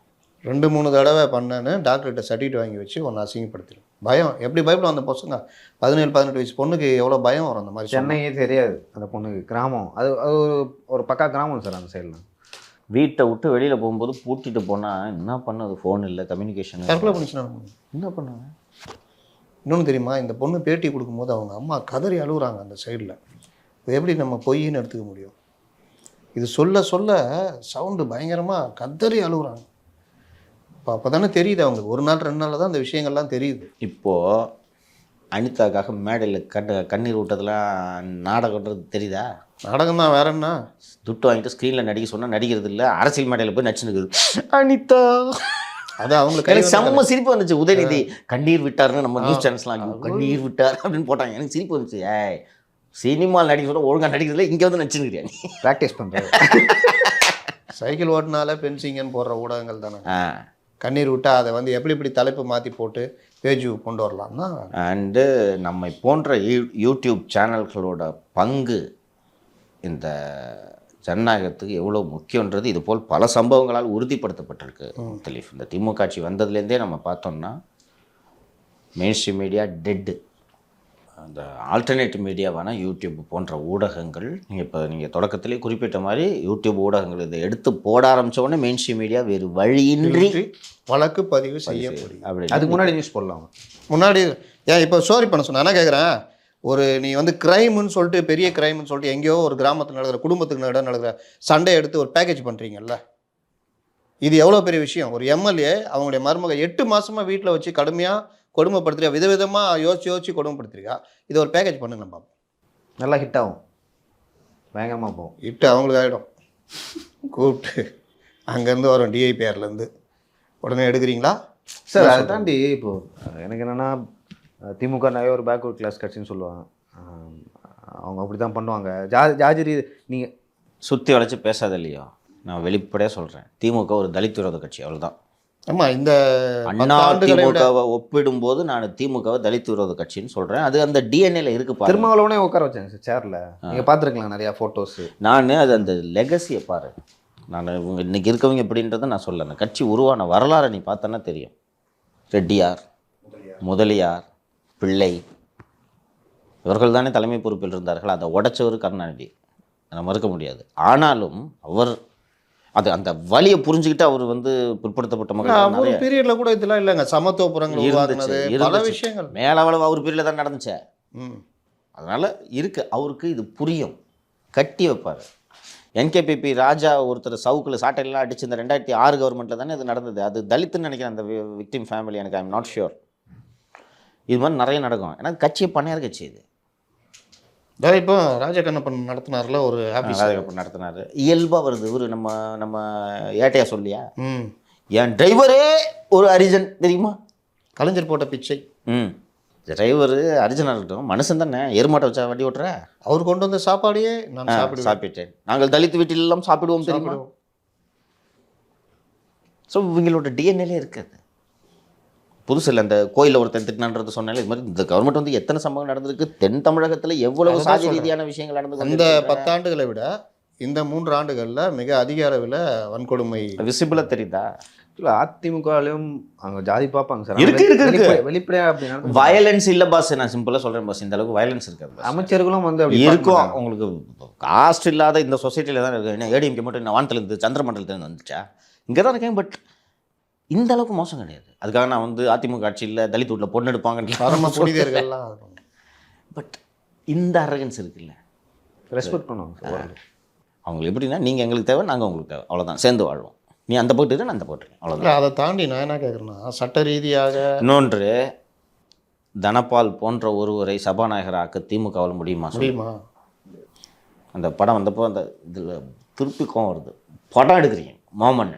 2-3 தடவை பண்ணேன்னு டாக்டர்கிட்ட சர்டிஃபிகேட் வாங்கி வச்சு ஒன்று அசிங்கப்படுத்திடும். பயம் எப்படி பயப்படும் அந்த பசங்க. 17-18 வயசு பொண்ணுக்கு எவ்வளோ பயம் வரும் அந்த மாதிரி. சென்னையே தெரியாது அந்த பொண்ணுக்கு. கிராமம் அது அது ஒரு பக்கா கிராமம் சார் அந்த சைடில். வீட்டை விட்டு வெளியில் போகும்போது பூட்டிட்டு போனால் என்ன பண்ணது? ஃபோன் இல்லை, கம்யூனிகேஷன். தற்கொலை பண்ணிச்சுன்னா என்ன பண்ணுவேன்? இன்னொன்று தெரியுமா, இந்த பொண்ணு பேட்டி கொடுக்கும்போது அவங்க அம்மா கதறி அழுகுறாங்க அந்த சைடில். இது எப்படி நம்ம பொய்ன்னு எடுத்துக்க முடியும்? இது சொல்ல சொல்ல சவுண்டு பயங்கரமாக கதறி அழுகுறாங்க. அப்போ தானே தெரியுது அவங்களுக்கு. 1 நாள் 2 நாளில் தான் அந்த விஷயங்கள்லாம் தெரியுது. இப்போது அனிதாக்காக மேடையில் கண்ணீர் விட்டதெல்லாம் நாடகன்றது தெரியுதா? நாடகம் தான், வேற என்ன? துட்டு வாங்கிட்டு ஸ்க்ரீனில் நடிக்க சொன்னால் நடிக்கிறது இல்லை, அரசியல் மேடையில் போய் நடிச்சுனுக்குது அனிதா. அது அவங்களுக்கு எனக்கு செம்ம சிரிப்பு வந்துச்சு. உதயநிதி கண்ணீர் விட்டார்னு நம்ம நியூஸ் சேனல்ஸ்லாம் கண்ணீர் விட்டார் அப்படின்னு போட்டாங்க. எனக்கு சிரிப்பு வந்துச்சு. ஏய், சினிமாவில் நடிக்க சொல்ல ஒழுங்காக நடிக்கிறதுல இங்கே வந்து நடிச்சுனுக்கிறியா நீ? ப்ராக்டிஸ் பண்ணுறது. சைக்கிள் ஓட்டினால பென்சிங்கன்னு போடுற ஊடகங்கள் தானே. கண்ணீர் விட்டால் அதை வந்து எப்படி தலைப்பு மாற்றி போட்டு பேஜ் கொண்டு வரலாம் தான். அண்டு நம்மை போன்ற யூடியூப் சேனல்களோட பங்கு இந்த ஜனநாயகத்துக்கு எவ்வளோ முக்கியன்றது இது போல் பல சம்பவங்களால் உறுதிப்படுத்தப்பட்டிருக்கு. தெளிவு இந்த திமுக ஆட்சி வந்ததுலேருந்தே நம்ம பார்த்தோம்னா மெயின் ஸ்ட்ரீம் மீடியா டெட்டு. அந்த ஆல்டர்னேட்டிவ் மீடியாவான யூடியூப் போன்ற ஊடகங்கள் நீங்கள் தொடக்கத்திலே குறிப்பிட்ட மாதிரி யூடியூப் ஊடகங்கள் இதை எடுத்து போட ஆரம்பித்த உடனே மெயின் ஸ்ட்ரீம் மீடியா வேறு வழியின்றி வழக்கு பதிவு செய்ய முடியும். அப்படி அதுக்கு முன்னாடி நியூஸ் போடலாம். முன்னாடி ஏன் இப்போ ஸ்டோரி பண்ண சொன்னா கேட்குறேன். ஒரு நீ வந்து கிரைம்னு சொல்லிட்டு பெரிய கிரைம்னு சொல்லிட்டு எங்கேயோ ஒரு கிராமத்தில் நடக்கிற குடும்பத்துக்கு நடக்கிற சண்டை எடுத்து ஒரு பேக்கேஜ் பண்ணுறீங்கல்ல, இது எவ்வளோ பெரிய விஷயம். ஒரு எம்எல்ஏ அவங்களுடைய மருமக 8 மாதமாக வீட்டில் வச்சு கடுமையாக கொடுமைப்படுத்துறியா, விதவிதமாக யோசிச்சு கொடுமைப்படுத்துறியா, இதை ஒரு பேக்கேஜ் பண்ணுங்க நம்ம. நல்லா ஹிட் ஆகும், பயங்கரமாக போகும். ஹிட்டு அவங்களுக்கு ஆகிடும். கூப்பிட்டு அங்கேருந்து வரும் டிஐபிஆர்லேருந்து உடனே எடுக்கிறீங்களா சார்? அதை தாண்டி இப்போது எனக்கு என்னென்னா திமுக ஒரு பேக்வர்ட் கிளாஸ் கட்சின்னு சொல்லுவாங்க. அவங்க அப்படி தான் பண்ணுவாங்க. ஜாஜரி நீங்கள் சுற்றி வளைச்சி பேசாத இல்லையோ, நான் வெளிப்படையாக சொல்கிறேன், திமுக ஒரு தலித் விரோத கட்சி, அவ்வளோதான். ஆமாம், இந்த அண்ணா திமுகவை ஒப்பிடும்போது நான் திமுகவை தலித் விரோத கட்சின்னு சொல்கிறேன். அது அந்த டிஎன்ஏல இருக்குது. திருமாவளவனே உட்கார வச்சாங்க சார் சேரில். நீங்கள் பார்த்துருக்கலாம் நிறையா ஃபோட்டோஸு. நான் அது அந்த லெகசியை பாரு. நான் இவங்க இன்றைக்கி இருக்கவங்க எப்படின்றத நான் சொல்ல, அந்த கட்சி உருவான வரலாறை நீ பார்த்தோன்னா தெரியும். ரெட்டியார், முதலியார், பிள்ளை இவர்கள் தானே தலைமை பொறுப்பில் இருந்தார்கள். அதை உடைச்சவர் கருணாநிதி, அதை மறுக்க முடியாது. ஆனாலும் அவர் அது அந்த வழியை புரிஞ்சுக்கிட்டு அவர் வந்து பிற்படுத்தப்பட்ட மக்கள் ஒரு பீரியட்ல கூட இதெல்லாம் இல்லைங்க. சமத்துவபுரங்கள் உருவாக்குனது பல விஷயங்கள் மேலவளவு அவர் பீரியட்ல தான் நடந்துச்சு. அதனால இருக்கு, அவருக்கு இது புரியும், கட்டி வைப்பார். என்கேபிபி ராஜா ஒருத்தர் சவுக்கில் சாட்டையெல்லாம் அடிச்சு இந்த 2006 கவர்மெண்ட்டில் தானே அது நடந்தது. அது தலித்துன்னு நினைக்கிறேன் அந்த விக்டிம் ஃபேமிலி. எனக்கு ஐம் நாட் ஷியோர். இது மாதிரி நிறைய நடக்கும். ஏன்னா கட்சியை பண்ணையார் கட்சி இது. இப்போ ராஜகண்ணப்பன் நடத்தினார்ல ஒரு ஆஃபீஸ், ராஜகண்ணப்பன் நடத்தினார். இயல்பாக வருது. இவர் நம்ம ஏட்டையா சொல்லியா, என் டிரைவரே ஒரு அரிஜன் தெரியுமா? கலைஞர் போட்ட பிச்சை. டிரைவர் அரிஜனாக இருக்கட்டும், மனுஷன் தானே. எருமாட்டை வச்சா வண்டி ஓட்டுற. அவர் கொண்டு வந்த சாப்பாடையே நான் சாப்பிட்டேன். நாங்கள் தலித் வீட்டிலெல்லாம் சாப்பிடுவோம் தெரியுமா? ஸோ இவங்களோட டிஎன்ஏலே இருக்காது. புதுசில் அந்த கோயிலில் ஒருத்தன் திட்டினான்றது சொன்னாலே இது மாதிரி இந்த கவர்மெண்ட் வந்து எத்தனை சம்பவம் நடந்திருக்கு, தென் தமிழகத்தில் எவ்வளவு சாதி ரீதியான விஷயங்கள் நடந்தது. அந்த 10 ஆண்டுகளை விட இந்த 3 ஆண்டுகளில் மிக அதிக அளவில் வன்கொடுமை விசிபிளாக தெரியுதா? இல்லை அதிமுகலையும் அங்கே ஜாதி பார்ப்பாங்க சார். இருக்கு. வெளிப்படையாக அப்படின்னா வயலன்ஸ் இல்லை பாஸ், நான் சிம்பிளாக சொல்கிறேன் பாஸ், இந்த அளவுக்கு வயலன்ஸ் இருக்காது. அமைச்சர்களும் வந்து அப்படி இருக்கும். உங்களுக்கு காஸ்ட் இல்லாத இந்த சொசைட்டியில் தான் இருக்குது. என்ன ஏடிஎம்கே மட்டும் நான் வானத்துலேருந்து சந்திரமண்டலத்துலேருந்து வந்துச்சா? இங்கே தான் இருக்கேன். பட் இந்த அளவுக்கு மோசம் கிடையாது. அதுக்காக நான் வந்து அதிமுக ஆட்சியில் தலித் வீட்டில் பொண்ணு எடுப்பாங்கன்னு பரம புனிதர்கள்லாம் பட் இந்த அரகன்ஸ் இருக்குல்ல, ரெஸ்பெக்ட் பண்ணுவாங்க சார். அவங்களுக்கு எப்படின்னா நீங்கள் எங்களுக்கு தேவை, நாங்கள் உங்களுக்கு தேவை, அவ்வளோதான். சேர்ந்து வாழ்வோம். நீ அந்த போட்டு நான் அந்த போட்டுருக்கேன், அவ்வளோதான். இல்லை, அதை தாண்டி நான் என்ன கேட்குறேன்னா, சட்ட ரீதியாக இன்னொன்று, தனபால் போன்ற ஒருவரை சபாநாயகராக்க திமுகவில் முடியுமா? அந்த படம் வந்தப்போ அந்த இதில் திருப்பி கோவம் வருது. படம் எடுக்கிறீங்க மாமன்,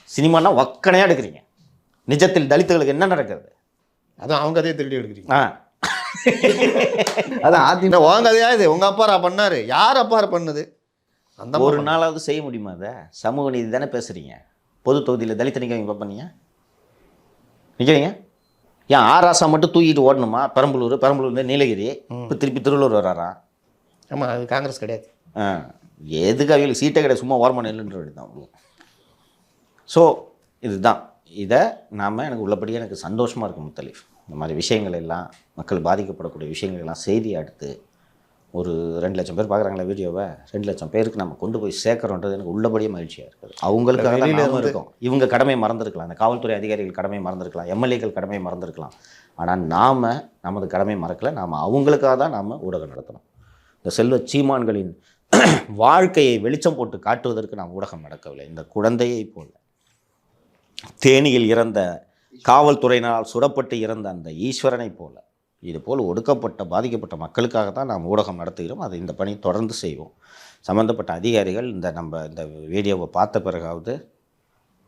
சினிமானா வக்கனையாக எடுக்கிறீங்க. நிஜத்தில் தலித்துகளுக்கு என்ன நடக்கிறது? அதான் அவங்க கதையை திருடி எடுக்கிறீங்க. அதான் அதிமுக உங்க கதையா இது? உங்கள் அப்பாரா பண்ணார்? யார் அப்பாரா பண்ணது? அந்த ஒரு நாளாவது செய்ய முடியுமா? அதை சமூக நீதி தானே பேசுகிறீங்க. பொது தொகுதியில் தலித்து நிற்க பார்ப்பீங்க, நிற்கிறீங்க. ஏன் ஆராசா மட்டும் தூக்கிட்டு ஓடணுமா? பெரம்பலூர்லேருந்து நீலகிரி, இப்போ திருப்பி திருவள்ளூர் வராரா? ஆமாம், அது காங்கிரஸ் கிடையாது. எதுக்கு அவங்களுக்கு சீட்டே கிடையாது, சும்மா ஓரமாக நெல்லுன்ற வேண்டி தான் அவங்களுக்கு. ஸோ இதுதான், இதை நாம் எனக்கு உள்ளபடியே எனக்கு சந்தோஷமாக இருக்கும் முத்தலீஃப். இந்த மாதிரி விஷயங்கள் எல்லாம், மக்கள் பாதிக்கப்படக்கூடிய விஷயங்கள் எல்லாம் செய்தி எடுத்து ஒரு 2 லட்சம் பேர் பார்க்குறாங்களா வீடியோவை, 2 லட்சம் பேருக்கு நம்ம கொண்டு போய் சேர்க்குறோன்றது எனக்கு உள்ளபடியே மகிழ்ச்சியாக இருக்குது. அவங்களுக்கு வெளியில் இருக்கும். இவங்க கடமை மறந்துருக்கலாம், அந்த காவல்துறை அதிகாரிகள் கடமை மறந்துருக்கலாம், எம்எல்ஏக்கள் கடமை மறந்துருக்கலாம். ஆனால் நாம் நமது கடமை மறக்கலை. நாம் அவங்களுக்காக தான் நாம் ஊடகம் நடத்தணும். இந்த செல்வ சீமான்களின் வாழ்க்கையை வெளிச்சம் போட்டு காட்டுவதற்கு நாம் ஊடகம் நடக்கவில்லை. இந்த குழந்தையை போல தேனியில் இறந்த, காவல்துறையினால் சுடப்பட்டு இறந்த அந்த ஈஸ்வரனை போல, இது போல் ஒடுக்கப்பட்ட பாதிக்கப்பட்ட மக்களுக்காக தான் நாம் ஊடகம் நடத்துகிறோம். அதை இந்த பணி தொடர்ந்து செய்வோம். சம்மந்தப்பட்ட அதிகாரிகள் இந்த வீடியோவை பார்த்த பிறகாவது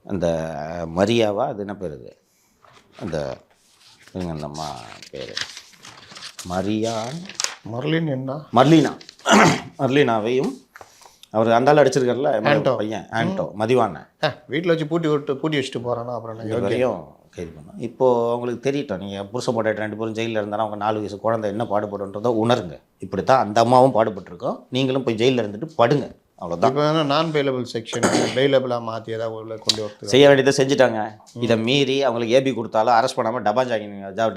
அந்த மரியாவா, அது என்ன பேர், இது அந்த அம்மா பேர் மர்லீனாவையும் அவர் அந்தாலும் அடிச்சிருக்காருல பையன் ஆண்டோ மதிவான வீட்டில் வச்சு பூட்டி வச்சுட்டு போகிறான்னா அப்புறம் வரையும் கைது பண்ணோம். இப்போது அவங்களுக்கு தெரியட்டும், நீங்கள் புருஷ போட்ட 2 பேரும் ஜெயிலில் இருந்தாலும் அவங்க 4 வயசு குழந்தை என்ன பாடுபடுன்றதை உணருங்க. இப்படி தான் அந்த அம்மாவும் பாடுபட்டுருக்கோம், நீங்களும் போய் ஜெயிலில் இருந்துட்டு படுங்க, அவ்வளோதான். இப்போ நான் பெயிலபிள் செக்ஷன் பெயிலபிளாக மாற்றி ஏதாவது உள்ள கொண்டு வரது செய்ய வேண்டியதை செஞ்சுட்டாங்க. இதை மீறி அவங்களுக்கு ஏபி கொடுத்தாலும் அரெஸ்ட் பண்ணாமல்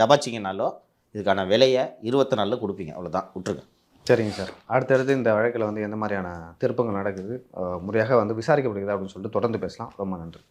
டபாச்சிங்கனாலும் இதுக்கான விலையை 20 நாளில் கொடுப்பீங்க, அவ்வளோதான், விட்டுருங்க. சரிங்க சார். அடுத்தடுத்து இந்த வழக்கில் வந்து எந்த மாதிரியான திருப்பங்கள் நடக்குது, முறையாக வந்து விசாரிக்கப்படுகிறது அப்படின்னு சொல்லிட்டு தொடர்ந்து பேசலாம். ரொம்ப நன்றி.